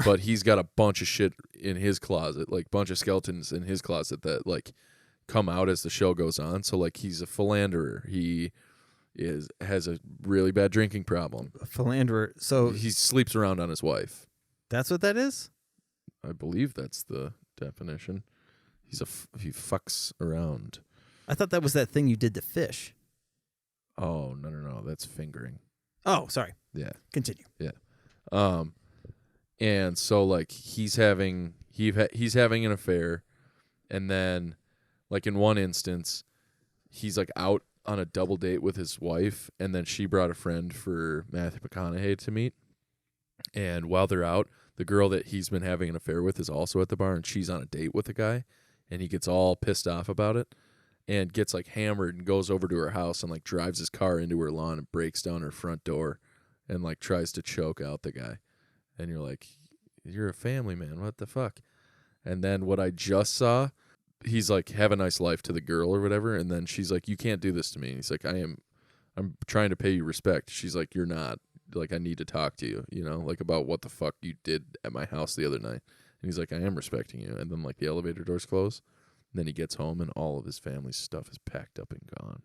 But he's got a bunch of shit in his closet, like bunch of skeletons in his closet that like come out as the show goes on. So like he's a philanderer. He has a really bad drinking problem. A philanderer. So He sleeps around on his wife. that's what that is? I believe that's the definition. He fucks around. I thought that was that thing you did to fish. Oh, no. That's fingering. Oh, sorry. Yeah. Continue. Yeah. And so like he's having an affair, and then like in one instance he's like out on a double date with his wife, and then she brought a friend for Matthew McConaughey to meet. And while they're out, the girl that he's been having an affair with is also at the bar, and she's on a date with the guy, and he gets all pissed off about it and gets like hammered and goes over to her house and like drives his car into her lawn and breaks down her front door and like tries to choke out the guy. And you're like, you're a family man. What the fuck? And then what I just saw, he's like, have a nice life to the girl or whatever. And then she's like, you can't do this to me. And he's like, I'm trying to pay you respect. She's like, you're not. Like, I need to talk to you, you know, like about what the fuck you did at my house the other night. And he's like, I am respecting you. And then like the elevator doors close. And then he gets home and all of his family's stuff is packed up and gone.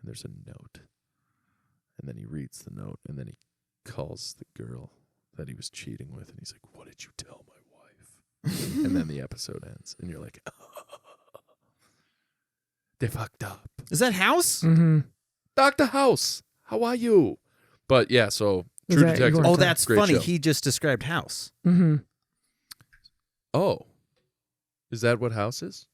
And there's a note. And then he reads the note, and then he calls the girl that he was cheating with. And he's like, what did you tell my wife? And then the episode ends. And you're like, oh, they fucked up. Is that House? Mm-hmm. Dr. House, how are you? But yeah, so Is True that Detective. your- Oh, that's Great funny. show. He just described House. Mm-hmm. Oh, is that what House is?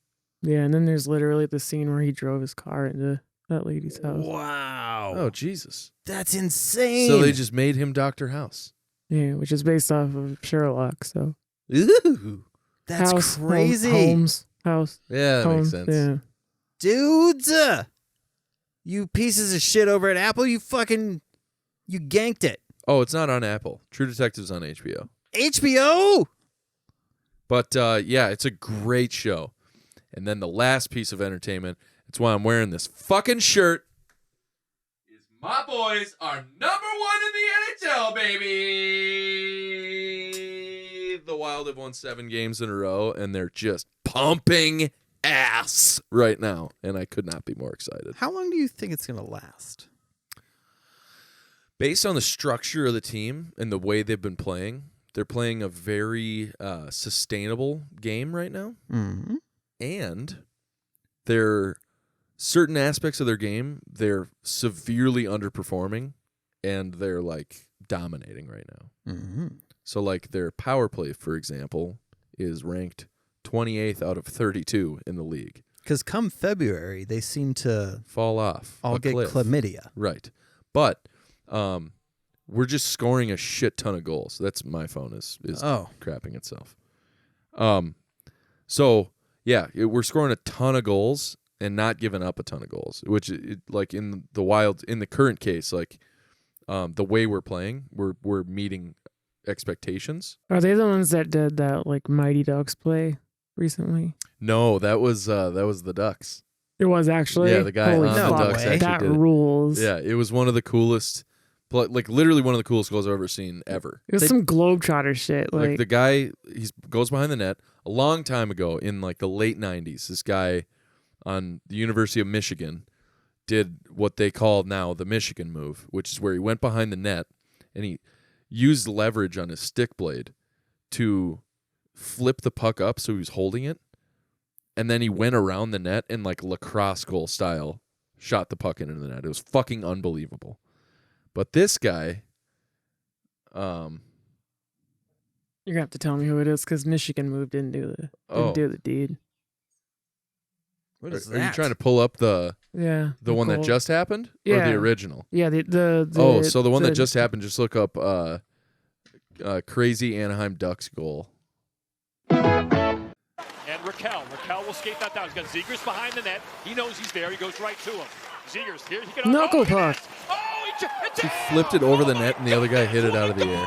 Yeah, and then there's literally the scene where he drove his car into that lady's house. Wow. Oh, Jesus. That's insane. So they just made him Dr. House. Yeah, which is based off of Sherlock. So Ooh, that's House, crazy. Holmes, House. Yeah, that Holmes, makes sense. Yeah. Dudes, you pieces of shit over at Apple, you ganked it. Oh, it's not on Apple. True Detective's on HBO. HBO? But yeah, it's a great show. And then the last piece of entertainment, it's why I'm wearing this fucking shirt, is my boys are number one in the NHL, baby. The Wild have won 7 games in a row, and they're just pumping ass right now. And I could not be more excited. How long do you think it's going to last? Based on the structure of the team and the way they've been playing, they're playing a very sustainable game right now. Mm-hmm. And they're certain aspects of their game, they're severely underperforming, and they're like dominating right now. Mm-hmm. So like their power play, for example, is ranked 28th out of 32 in the league. Because come February, they seem to Fall off. all a get cliff. chlamydia. Right. But we're just scoring a shit ton of goals. That's my phone is crapping itself. So yeah, we're scoring a ton of goals and not giving up a ton of goals, which like in the Wild, in the current case, like the way we're playing, we're meeting expectations. Are they the ones that did that like Mighty Ducks play recently? No, that was the Ducks. It was actually. Yeah, the guy Holy on the fuck, Ducks actually that did it. rules. Yeah, it was one of the coolest, like literally one of the coolest goals I've ever seen ever. It was some Globetrotter shit. Like the guy, he goes behind the net a long time ago in like the late 90s. This guy on the University of Michigan did what they call now the Michigan move, which is where he went behind the net and he used leverage on his stick blade to flip the puck up so he was holding it. And then he went around the net and like lacrosse goal style shot the puck into the net. It was fucking unbelievable. But this guy, You're gonna have to tell me who it is because Michigan moved didn't do the deed. What are is you that? trying to pull up the one that goal. just happened or Yeah. the original? Yeah, the So the one that just happened, just look up crazy Anaheim Ducks goal. And Raquel will skate that down. He's got Zegers behind the net. He knows he's there. He goes right to him. Zegers here. He can Knuckle look at puck. this. Oh, it's He flipped it over the net and the other guy hit it out of the air.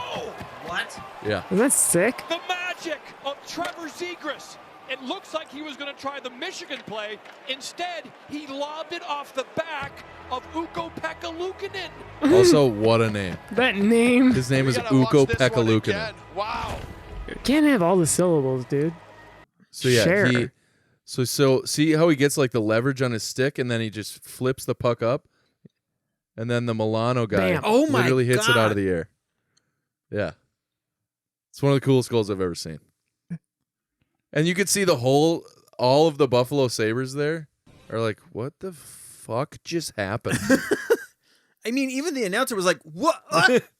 What? Yeah. Isn't that sick? The magic of Trevor Zegers. It looks like he was going to try the Michigan play. Instead, he lobbed it off the back of Ukko-Pekka Luukkonen. Also, what a name. That name. His name We is gotta watch Ukko this one Pekka Luukkonen. again. Wow. Can't have all the syllables, dude. So yeah, Share. so see how he gets like the leverage on his stick and then he just flips the puck up, and then the Milano guy Bam. Oh my literally hits it out God. of the air. Yeah, it's one of the coolest goals I've ever seen. And you could see all of the Buffalo Sabres there are like, what the fuck just happened? I mean, even the announcer was like, "What?"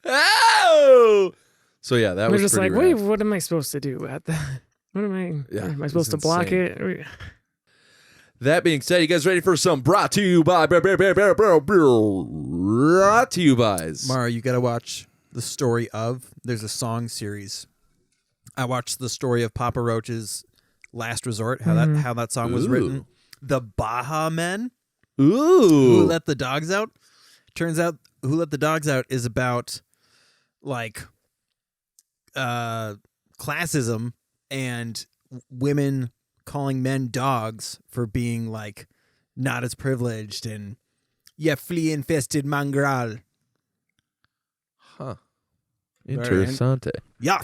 Oh! So yeah, that They're was just pretty like, rad. wait, what am I supposed to do at that? What am I? Yeah, am I it's supposed to block insane. it? That being said, you guys ready for some brought to you by Mara, you got to watch the story of. There's a song series. I watched the story of Papa Roach's Last Resort. How that song was written. The Baja Men. Who Let the Dogs Out? Turns out Who Let the Dogs Out is about like classism and women calling men dogs for being like not as privileged and flea infested mongrel. Huh. Interessante. Yeah.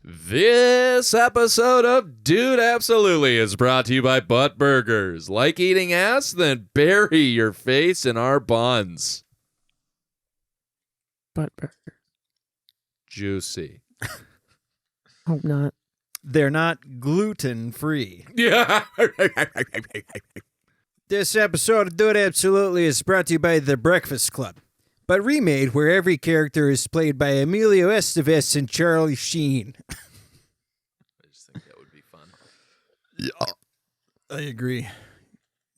This episode of Dude Absolutely is brought to you by Butt Burgers. Like eating ass? Then bury your face in our buns. Butt burger. Juicy. Hope not. They're not gluten free. Yeah. This episode of Do It Absolutely is brought to you by The Breakfast Club, but remade where every character is played by Emilio Estevez and Charlie Sheen. I just think that would be fun. Yeah, I agree.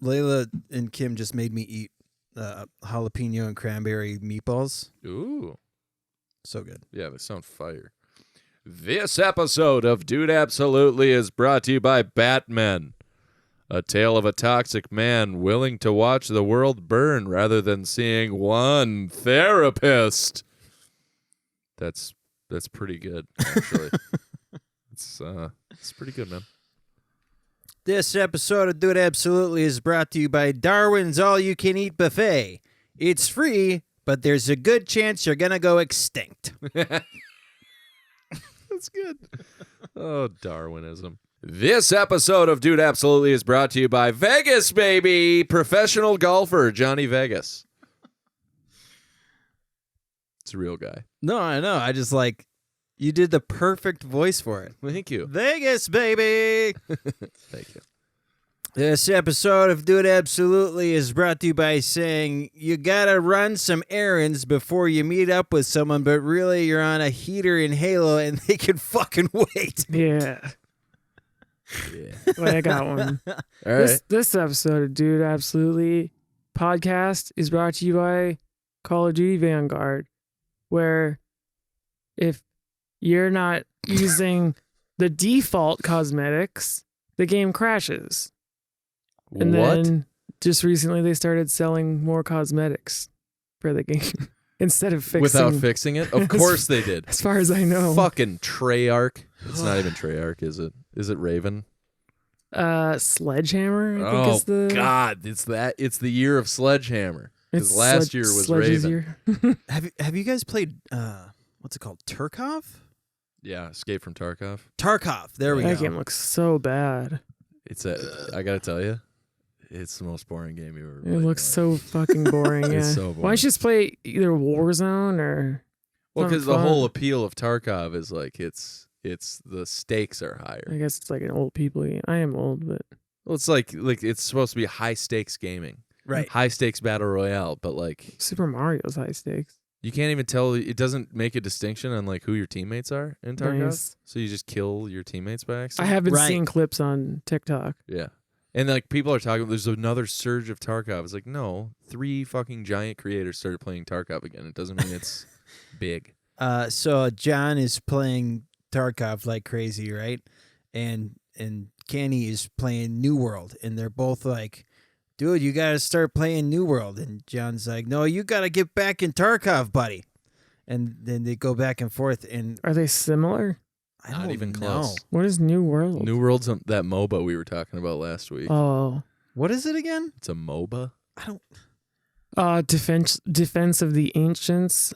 Layla and Kim just made me eat jalapeno and cranberry meatballs. Ooh. So good. Yeah, they sound fire. This episode of Dude Absolutely is brought to you by Batman. A tale of a toxic man willing to watch the world burn rather than seeing one therapist. That's pretty good, actually. It's pretty good, man. This episode of Do It Absolutely is brought to you by Darwin's All-You-Can-Eat Buffet. It's free, but there's a good chance you're going to go extinct. That's good. Oh, Darwinism. This episode of Dude Absolutely is brought to you by Vegas, baby. Professional golfer Johnny Vegas. It's a real guy. No, I know. I just like, you did the perfect voice for it. Thank you. Vegas, baby. Thank you. This episode of Do It Absolutely is brought to you by saying you gotta run some errands before you meet up with someone, but really you're on a heater in Halo and they can fucking wait. Yeah. Yeah. Well, I got one. All right. This episode of Dude Absolutely podcast is brought to you by Call of Duty Vanguard, where if you're not using the default cosmetics, the game crashes. And What? then just recently they started selling more cosmetics for the game instead of fixing. Without fixing it? Of course they did. As far as I know. Fucking Treyarch. It's not even Treyarch, is it? Is it Raven? Sledgehammer, I think is the God, it's the year of Sledgehammer. Because It's last year was Sledge's Raven. year. Have you guys played, what's it called, Tarkov? Yeah, Escape from Tarkov. Tarkov, there we That go. game looks so bad. I gotta tell you, it's the most boring game you ever It played. looks so fucking boring. It's Yeah. so Why boring. don't you just play either Warzone or Well, something because the fun? whole appeal of Tarkov is like it's the stakes are higher. I guess it's like an old people game. I am old, but Well, it's like it's supposed to be high stakes gaming, Right. high stakes battle royale, but like Super Mario's high stakes. you can't even tell. It doesn't make a distinction on like who your teammates are in Tarkov. Nice. So you just kill your teammates by I accident. have been Right. seeing clips on TikTok. Yeah. And like people are talking, there's another surge of Tarkov. It's like, no, 3 fucking giant creators started playing Tarkov again. It doesn't mean it's big. So John is playing Tarkov like crazy, right? And Kenny is playing New World, and they're both like, dude, you got to start playing New World. And John's like, no, you got to get back in Tarkov, buddy. And then they go back and forth, and Are they similar? I Not don't even know. close. What is New World? New World's that MOBA we were talking about last week. Oh, What is it again? It's a MOBA. I don't. Defense of the Ancients.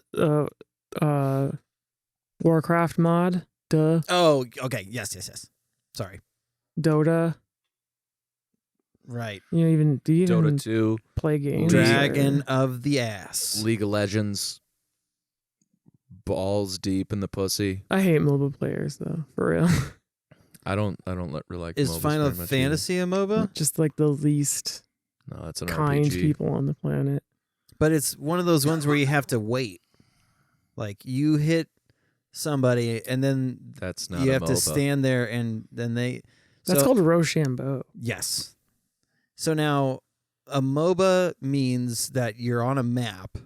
Warcraft mod. Duh. Oh, okay. Yes. Sorry. Dota. Right. Do you even Dota 2, play games? Dragon of the Ass. League of Legends, balls deep in the pussy. I hate MOBA players though, for real. I don't really like. Is MOBAs Final very much Fantasy a MOBA? Just like the least either. No, it's an kind RPG. people on the planet. But it's one of those ones where you have to wait. Like you hit somebody and then That's not. you a have to MOBA. stand there and then they. That's so, called Rochambeau. Yes. So now a MOBA means that you're on a map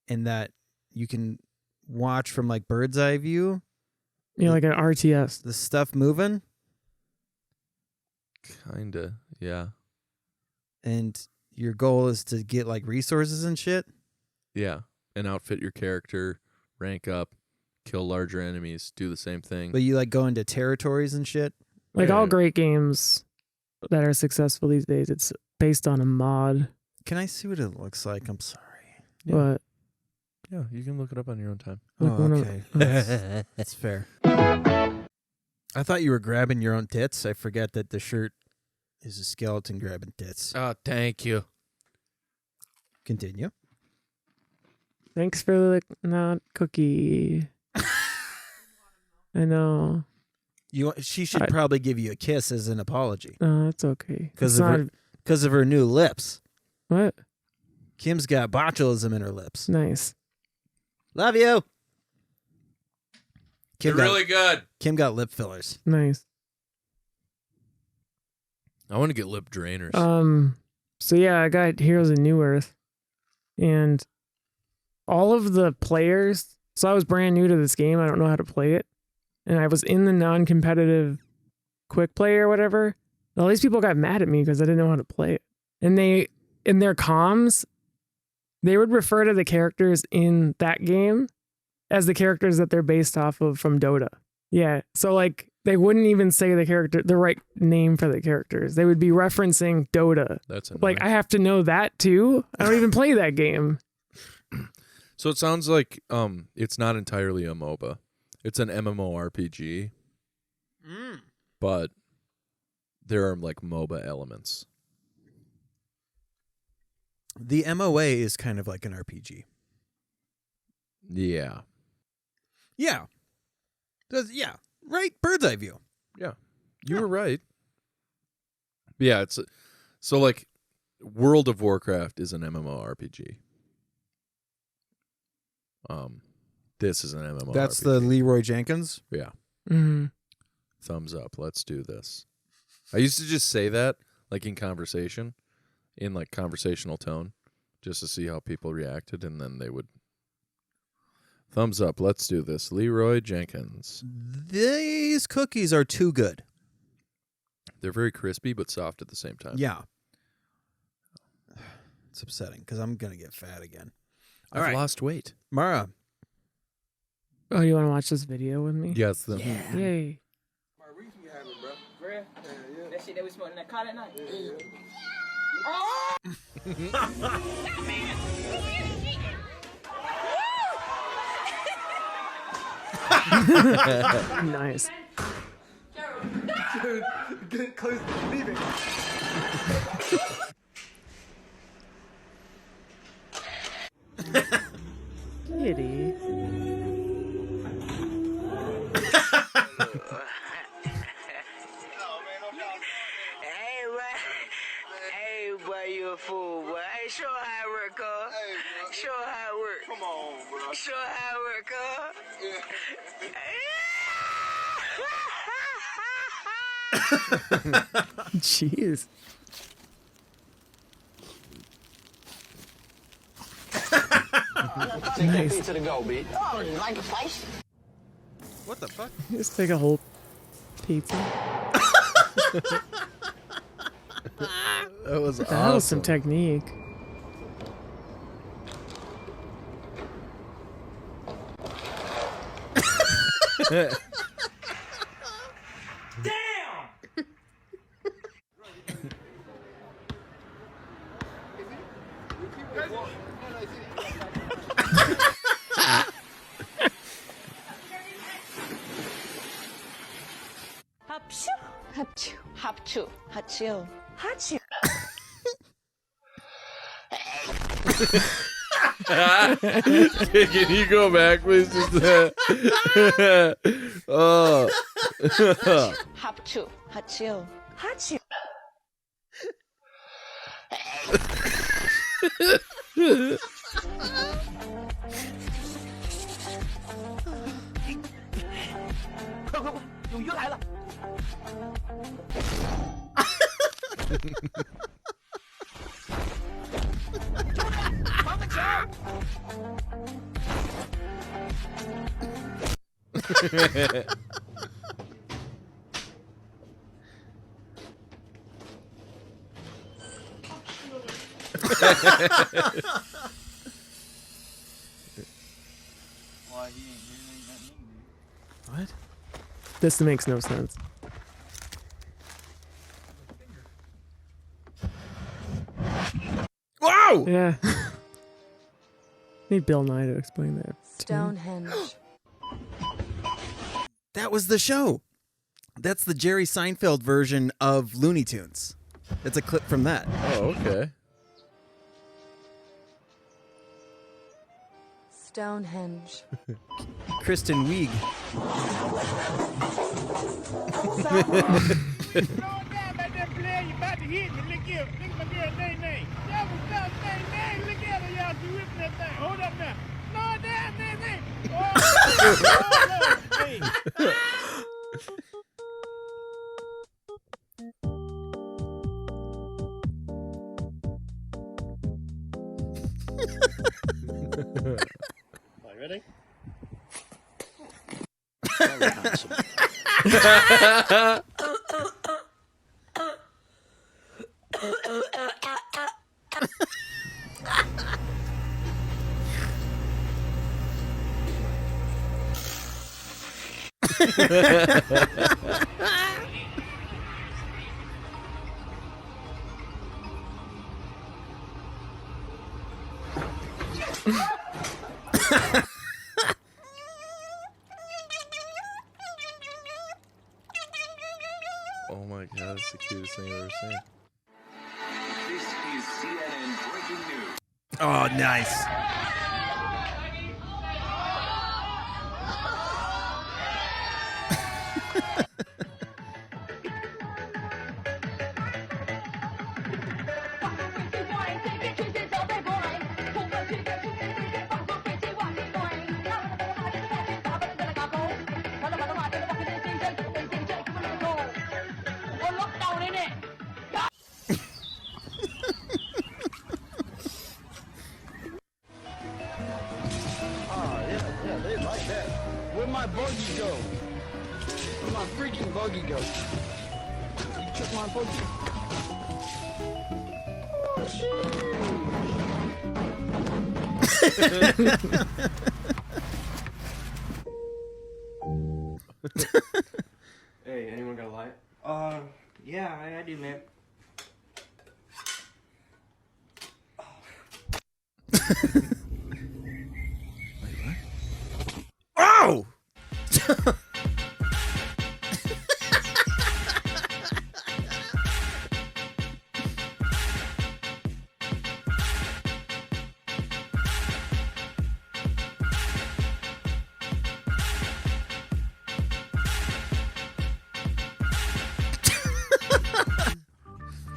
and that you can watch from like bird's eye view You know, like an RTS. the stuff moving Kinda, yeah, and your goal is to get like resources and shit. yeah. And outfit your character, rank up, kill larger enemies, do the same thing. But you like go into territories and shit. Like Yeah. all great games that are successful these days, it's based on a mod. Can I see what it looks like? I'm sorry. Yeah. But Yeah, you can look it up on your own time. like Oh, one of- okay. That's fair. I thought you were grabbing your own tits. I forget that the shirt is a skeleton grabbing tits. Oh, thank you. Continue. Thanks for the not cookie. I know. She should I- probably give you a kiss as an apology No, it's okay. 'Cause It's of her- not because of her new lips. what? Kim's got botulism in her lips. Nice. Love you. They're really good. Kim got lip fillers. Nice. I want to get lip drainers. So yeah, I got Heroes of New Earth, and all of the players. So I was brand new to this game. I don't know how to play it, and I was in the non-competitive quick play or whatever. All these people got mad at me because I didn't know how to play it, and they, in their comms, they would refer to the characters in that game as the characters that they're based off of from Dota. Yeah, so like they wouldn't even say the right name for the characters. They would be referencing Dota. That's annoying. Like I have to know that too. I don't even play that game. So it sounds like it's not entirely a MOBA. It's an MMORPG, but there are like MOBA elements. The MOA is kind of like an RPG. Yeah. Yeah. Yeah. Right? Bird's eye view. Yeah. You were right. Yeah, it's so like World of Warcraft is an MMORPG. This is an MMORPG. That's the Leroy Jenkins. Yeah. Mm-hmm. Thumbs up. Let's do this. I used to just say that like in conversation, in like conversational tone, just to see how people reacted, and then they would thumbs up. Let's do this. Leroy Jenkins. These cookies are too good. They're very crispy but soft at the same time. Yeah. It's upsetting because I'm going to get fat again. All I've right. lost weight. Mara. Oh, you want to watch this video with me? Yes. Yay. That shit that we smoked in that car that night? Nice. Kitty. Hey, boy, you a fool, boy. Hey, show how it work, cuz. Show how it work. Come on, bro. Show how it work, cuz. Jeez. Nice. To the go, bitch. Oh, you like a slice? What the fuck? Just take a whole pizza. That was That was some technique. Hapshu. Hapchu. Hapchu. Hachu. Hachu. Can you go back, please? Just oh. 합주. 하츄. 하츄. What? This makes no sense. Whoa! Yeah. Need Bill Nye to explain that. Stonehenge. That was the show. That's the Jerry Seinfeld version of Looney Tunes. It's a clip from that. Oh, okay. Stonehenge. Kristen Wiig. Ready? Oh my god, that's the cutest thing I've ever seen. This is CNN breaking news. Oh, nice. They like that. Where'd my buggy go? Where'd my freaking buggy go? You took my buggy. Hey, anyone got a light? Yeah, I do, man. Oh!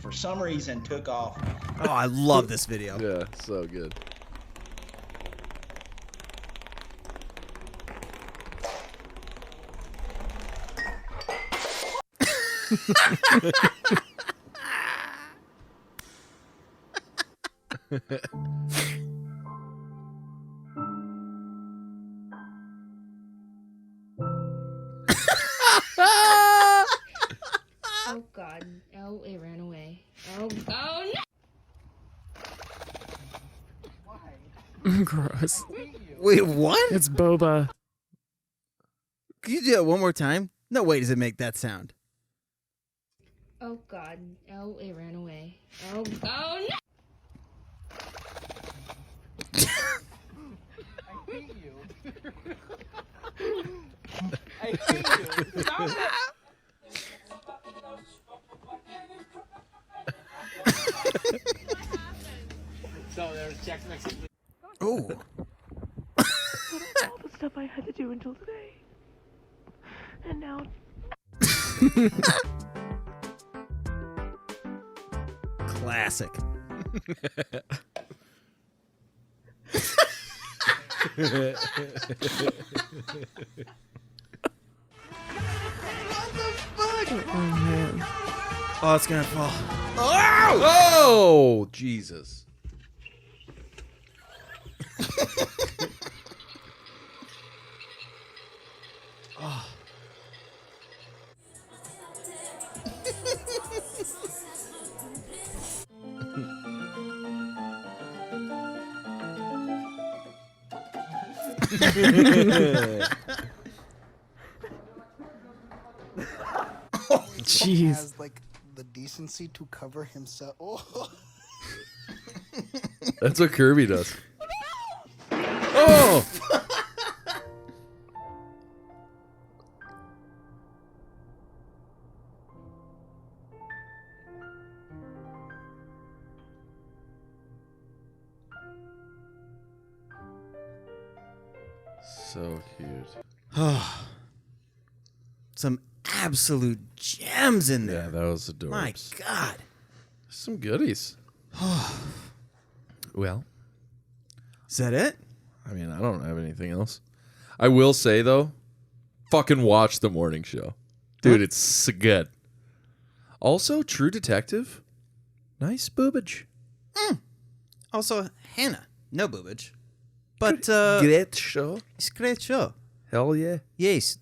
For some reason, took off. Oh, I love this video. Yeah, so good. Oh God. Oh, it ran away. Oh, oh no! Gross. Wait, what? It's boba. Can you do that one more time? No way does it make that sound. Oh God. Oh, it ran away. Oh, oh no! I hate you. I hate you. Stop it. So there's Jack Mexican. Oh. All the stuff I had to do until today. And now... Classic. Oh man. Oh, it's gonna fall. Oh, Jesus. Oh. Jeez. Has like the decency to cover himself. Oh. That's what Kirby does. Oh! So cute. Some absolute gems in there. Yeah, that was adorable. My God. Some goodies. Well, is that it? I mean, I don't have anything else. I will say, though, fucking watch the morning show. Dude, it's so good. Also, True Detective. Nice boobage. Also, Hannah. No boobage. But, great show. It's a great show. Hell yeah. Yes,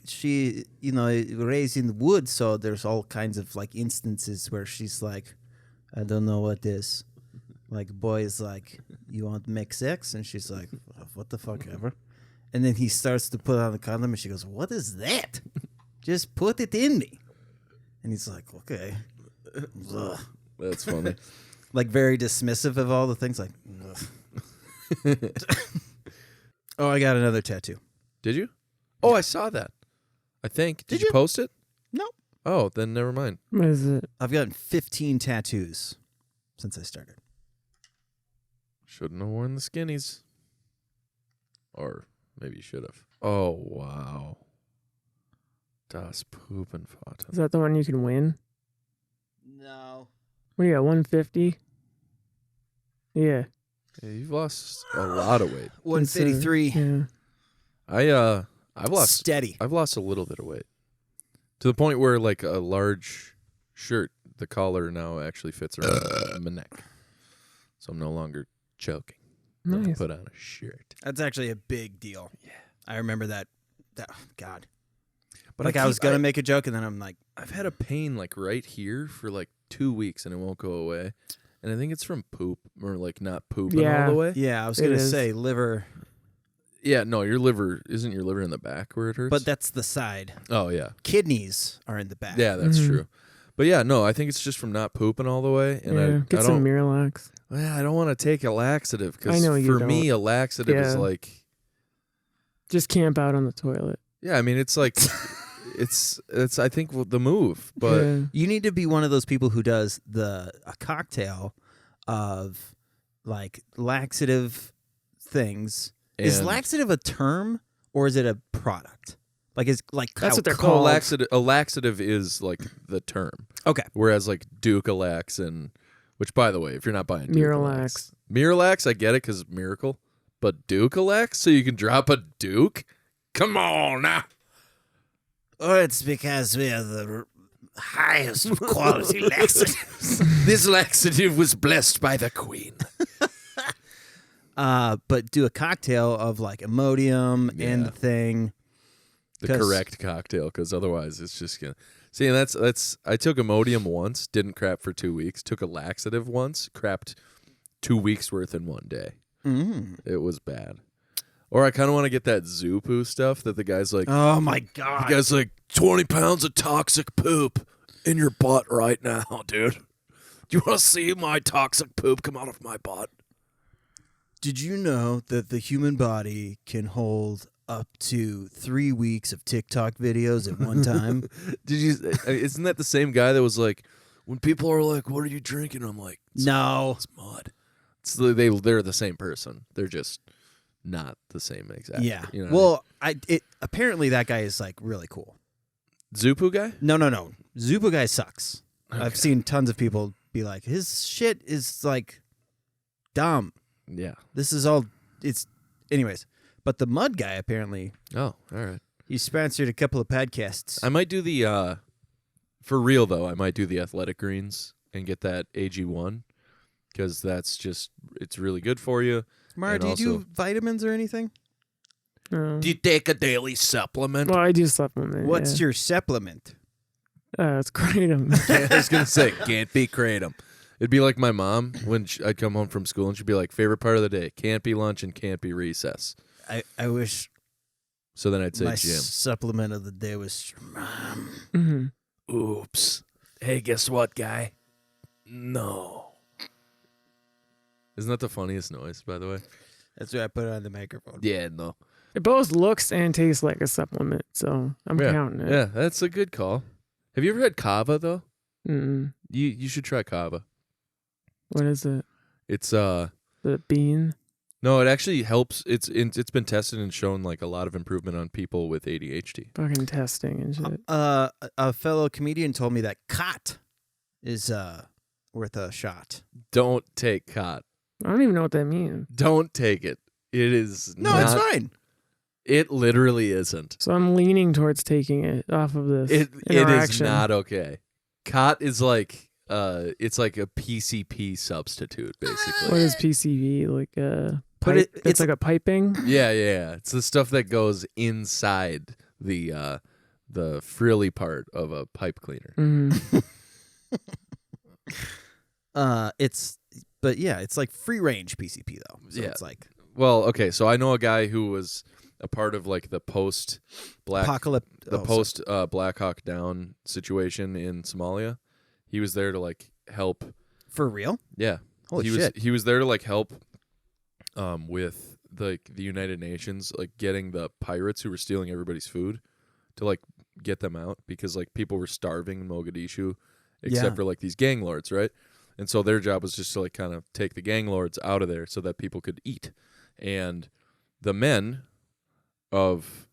she, raised in the woods, so there's all kinds of like instances where she's like, I don't know what this. Like, boy's like, you want to make sex? And she's like, what the fuck ever. And then he starts to put on the condom, and she goes, what is that? Just put it in me. And he's like, okay. Ugh. That's funny. Like, very dismissive of all the things. Like, oh, I got another tattoo. Did you? Oh, I saw that. I think. Did you post it? Nope. Oh, then never mind. What is it? I've gotten 15 tattoos since I started. Shouldn't have worn the skinnies. Or maybe you should have. Oh, wow. Das Pupenvater. Is that the one you can win? No. What do you got, 150? Yeah. Yeah, you've lost a lot of weight. 153. Yeah. I've lost steady. I've lost a little bit of weight. To the point where like a large shirt, the collar now actually fits around my neck. So I'm no longer choking. when I Nice. put on a shirt. That's actually a big deal. Yeah. I remember that. Oh, God. But Like I was going to make a joke, and then I'm like... I've had a pain like right here for like 2 weeks, and it won't go away. And I think it's from poop, or like not pooping all the way. Yeah, I was going to say liver... Yeah, no, your liver, isn't your liver in the back where it hurts? But that's the side. Oh, yeah. Kidneys are in the back. Yeah, that's true. But yeah, no, I think it's just from not pooping all the way. And Yeah, get some Miralax. Well, I don't want to take a laxative I because know you for me, don't. a laxative is Yeah. like... Just camp out on the toilet. Yeah, I mean, it's like... it's I think the move, but... Yeah. You need to be one of those people who does a cocktail of like laxative things. Is And- laxative a term or is it a product? Like is like That's how what they're called? called. Laxative, a laxative is like the term. Okay. Whereas like Ducalax and... Which, by the way, if you're not buying Miralax. Miralax, I get it because miracle. But Ducalax, so you can drop a Duke? Come on now. Or it's because we are the highest quality laxatives. This laxative was blessed by the queen. But do a cocktail of like Imodium and the thing. The 'Cause- correct cocktail, because otherwise it's just gonna... See, and that's... I took Imodium once, didn't crap for 2 weeks. Took a laxative once, crapped 2 weeks worth in one day. It was bad. Or I kind of want to get that Zoo-poo stuff that the guy's like... Oh, my God. The guy's like, 20 pounds of toxic poop in your butt right now, dude. Do you want to see my toxic poop come out of my butt? Did you know that the human body can hold up to 3 weeks of TikTok videos at one time? Did you? Isn't that the same guy that was like, when people are like, "What are you drinking?" I'm like, No, it's mud. they're the same person. They're just not the same exact. Yeah. You know Well, apparently that guy is like really cool. Zupu guy? No. Zupu guy sucks. Okay. I've seen tons of people be like, his shit is like dumb. Yeah. This is all. It's anyways. But the mud guy apparently. Oh, all right. He sponsored a couple of podcasts. I might do the. For real though, I might do the athletic greens and get that AG1 because it's really good for you. Mara, do you do vitamins or anything? Do you take a daily supplement? Well, I do supplement. What's your supplement? It's kratom. I was gonna say can't be kratom. It'd be like my mom when I'd come home from school and she'd be like, favorite part of the day, can't be lunch and can't be recess. I wish. So then I'd say my gym. Supplement of the day was. Oops. Hey, guess what, guy? No. Isn't that the funniest noise, by the way? That's why I put it on the microphone. Yeah, no. It both looks and tastes like a supplement, so I'm counting it. Yeah, that's a good call. Have you ever had kava though? Mm-mm. You should try kava. What is it? It's the bean. No, it actually helps. It's been tested and shown like a lot of improvement on people with ADHD. Fucking testing and shit. A fellow comedian told me that khat is worth a shot. Don't take khat. I don't even know what that means. Don't take it. It is it's fine. It literally isn't. So I'm leaning towards taking it off of this. It is not okay. Khat is like it's like a PCP substitute basically. What is PCV? Like a pipe? It's like a piping? Yeah. It's the stuff that goes inside the frilly part of a pipe cleaner. Mm-hmm. It's like free range PCP though. So yeah. It's like well, okay, so I know a guy who was a part of like the post Black Hawk Down situation in Somalia. He was there to like help. For real? Yeah. Holy shit. He was there to like help with the United Nations, like getting the pirates who were stealing everybody's food to like get them out because like people were starving in Mogadishu except for like these gang lords, right? And so their job was just to like kind of take the gang lords out of there so that people could eat. And the men of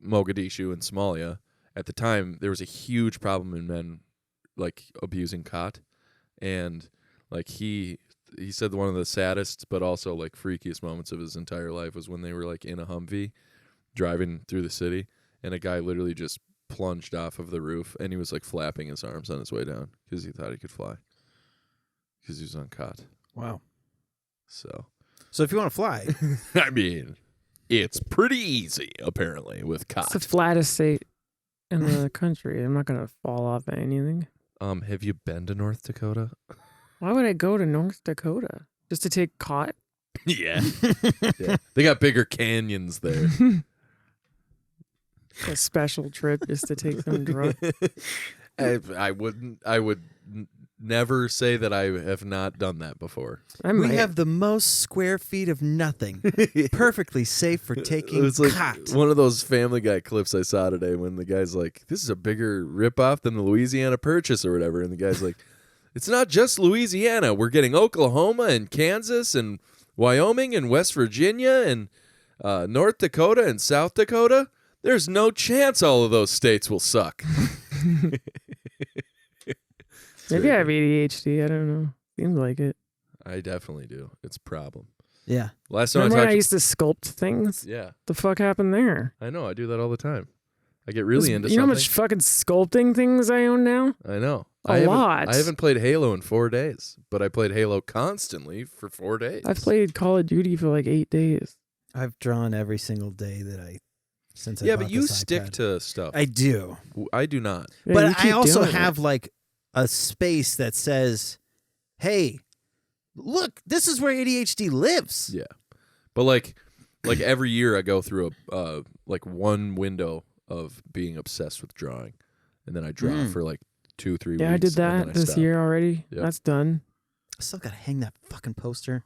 Mogadishu and Somalia at the time, there was a huge problem in men like abusing khat, and like he said one of the saddest but also like freakiest moments of his entire life was when they were like in a Humvee driving through the city and a guy literally just plunged off of the roof and he was like flapping his arms on his way down because he thought he could fly because he was on khat. Wow. So if you want to fly, I mean, it's pretty easy apparently with khat. It's the flattest state in the country. I'm not gonna fall off at anything. Have you been to North Dakota? Why would I go to North Dakota? Just to take khat? Yeah. They got bigger canyons there. A special trip just to take some drug. I would never say that I have not done that before. We have the most square feet of nothing. Perfectly safe for taking It's like khat. one of those Family Guy clips I saw today when the guy's like, this is a bigger ripoff than the Louisiana Purchase or whatever. And the guy's like, it's not just Louisiana. We're getting Oklahoma and Kansas and Wyoming and West Virginia and North Dakota and South Dakota. There's no chance all of those states will suck. Maybe I have ADHD. I don't know. Seems like it. I definitely do. It's a problem. Yeah. Last time Remember when I used to sculpt things? Yeah. The fuck happened there? I know. I do that all the time. I get really into You know how something. much fucking sculpting things I own now? I know. A lot. I haven't played Halo in 4 days, but I played Halo constantly for 4 days. I've played Call of Duty for like 8 days. I've drawn every single day that since I Yeah, bought but you this stick iPad. to stuff. I do. I do not. Yeah, but you I keep also doing it. have like a space that says, hey, look, this is where ADHD lives. Yeah. But like every year I go through a like one window of being obsessed with drawing. And then I draw for like 2-3 weeks. Yeah, I did and then that I this stop. year already. Yep. That's done. I still got to hang that fucking poster.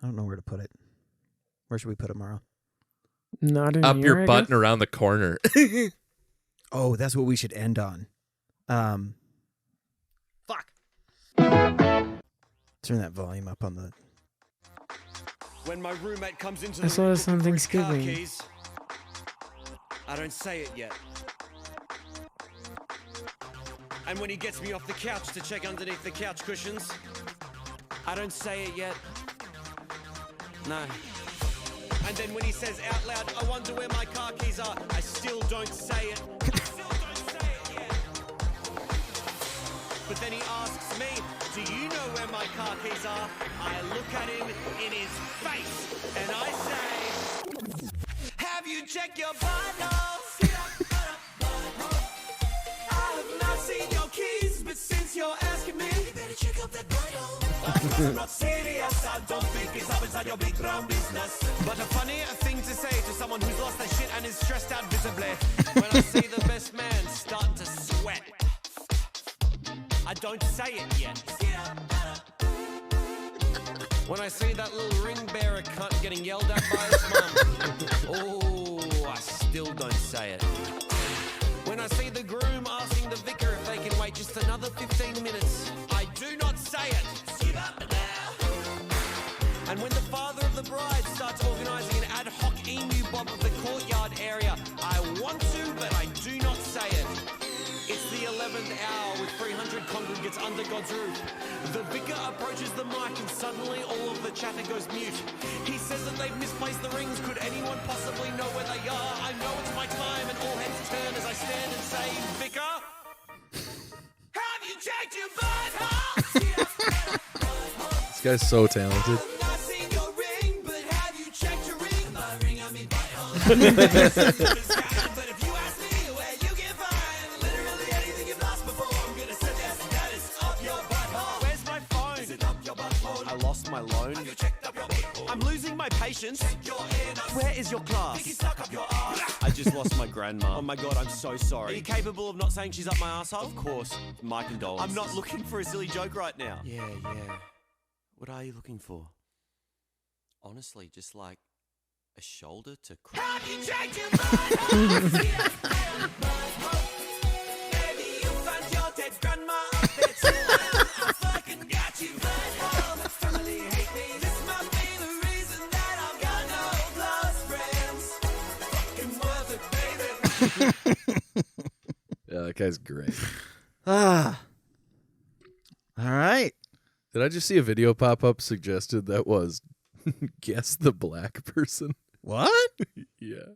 I don't know where to put it. Where should we put it, Morrow? Not in Up here, your I butt guess? and around the corner. Oh, that's what we should end on. Fuck. Turn that volume up on the When my roommate comes into I the saw room this on looking for his car Thanksgiving. keys, I don't say it yet. And when he gets me off the couch to check underneath the couch cushions, I don't say it yet. No. And then when he says out loud, I wonder where my car keys are, I still don't say it. But then he asks me, do you know where my car keys are? I look at him in his face and I say, have you checked your butthole? I have not seen your keys, but since you're asking me, you better check out that butthole. I'm not serious, I don't think it's up inside your big brown business. But a funnier thing to say to someone who's lost their shit and is stressed out visibly, when I see the best man starting to sweat. I don't say it yet. When I see that little ring bearer cunt getting yelled at by his mum, oh, I still don't say it. When I see the groom asking the vicar if they can wait just another 15 minutes, I do not say it. And when the father of the bride starts organising an ad hoc emu bob of the courtyard area, I want to, but I do not say it. It's the 11th hour with 300 congregants under God's roof. The vicar approaches the mic and suddenly all of the chatter goes mute. He says that they've misplaced the rings. Could anyone possibly know where they are? I know it's my time and all heads turn as I stand and say, Vicar, have you checked your butthole? This guy's so talented. I've not seen your ring, but have you checked your ring? My ring, I mean butthole. But if you ask me where you can find literally anything you've lost before, I'm gonna suggest that it's up your butthole. Where's my phone? Is it up your butthole? I lost my loan. Have you checked up your butthole? I'm losing my patience. Where is your class? Think you stuck up your ass. I just lost my grandma. Oh my god, I'm so sorry. Are you capable of not saying she's up my asshole? Of course. My condolences. I'm not looking for a silly joke right now. Yeah. What are you looking for? Honestly, just like a shoulder to cry. Have you checked your butthole? Maybe you found your dead grandma up there too. I fucking got you, butthole. My family hate me. This must be the reason that I've got no close friends. Fucking worth it, baby. Yeah, that guy's great. All right. Did I just see a video pop up suggested that was guess the black person? What? Yeah.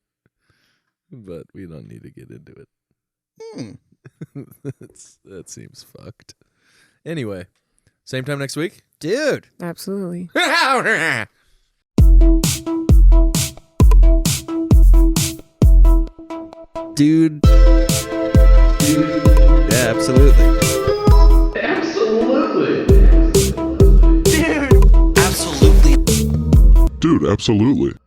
But we don't need to get into it. That seems fucked. Anyway, same time next week? Dude. Absolutely. Dude. Yeah, absolutely. Dude, absolutely.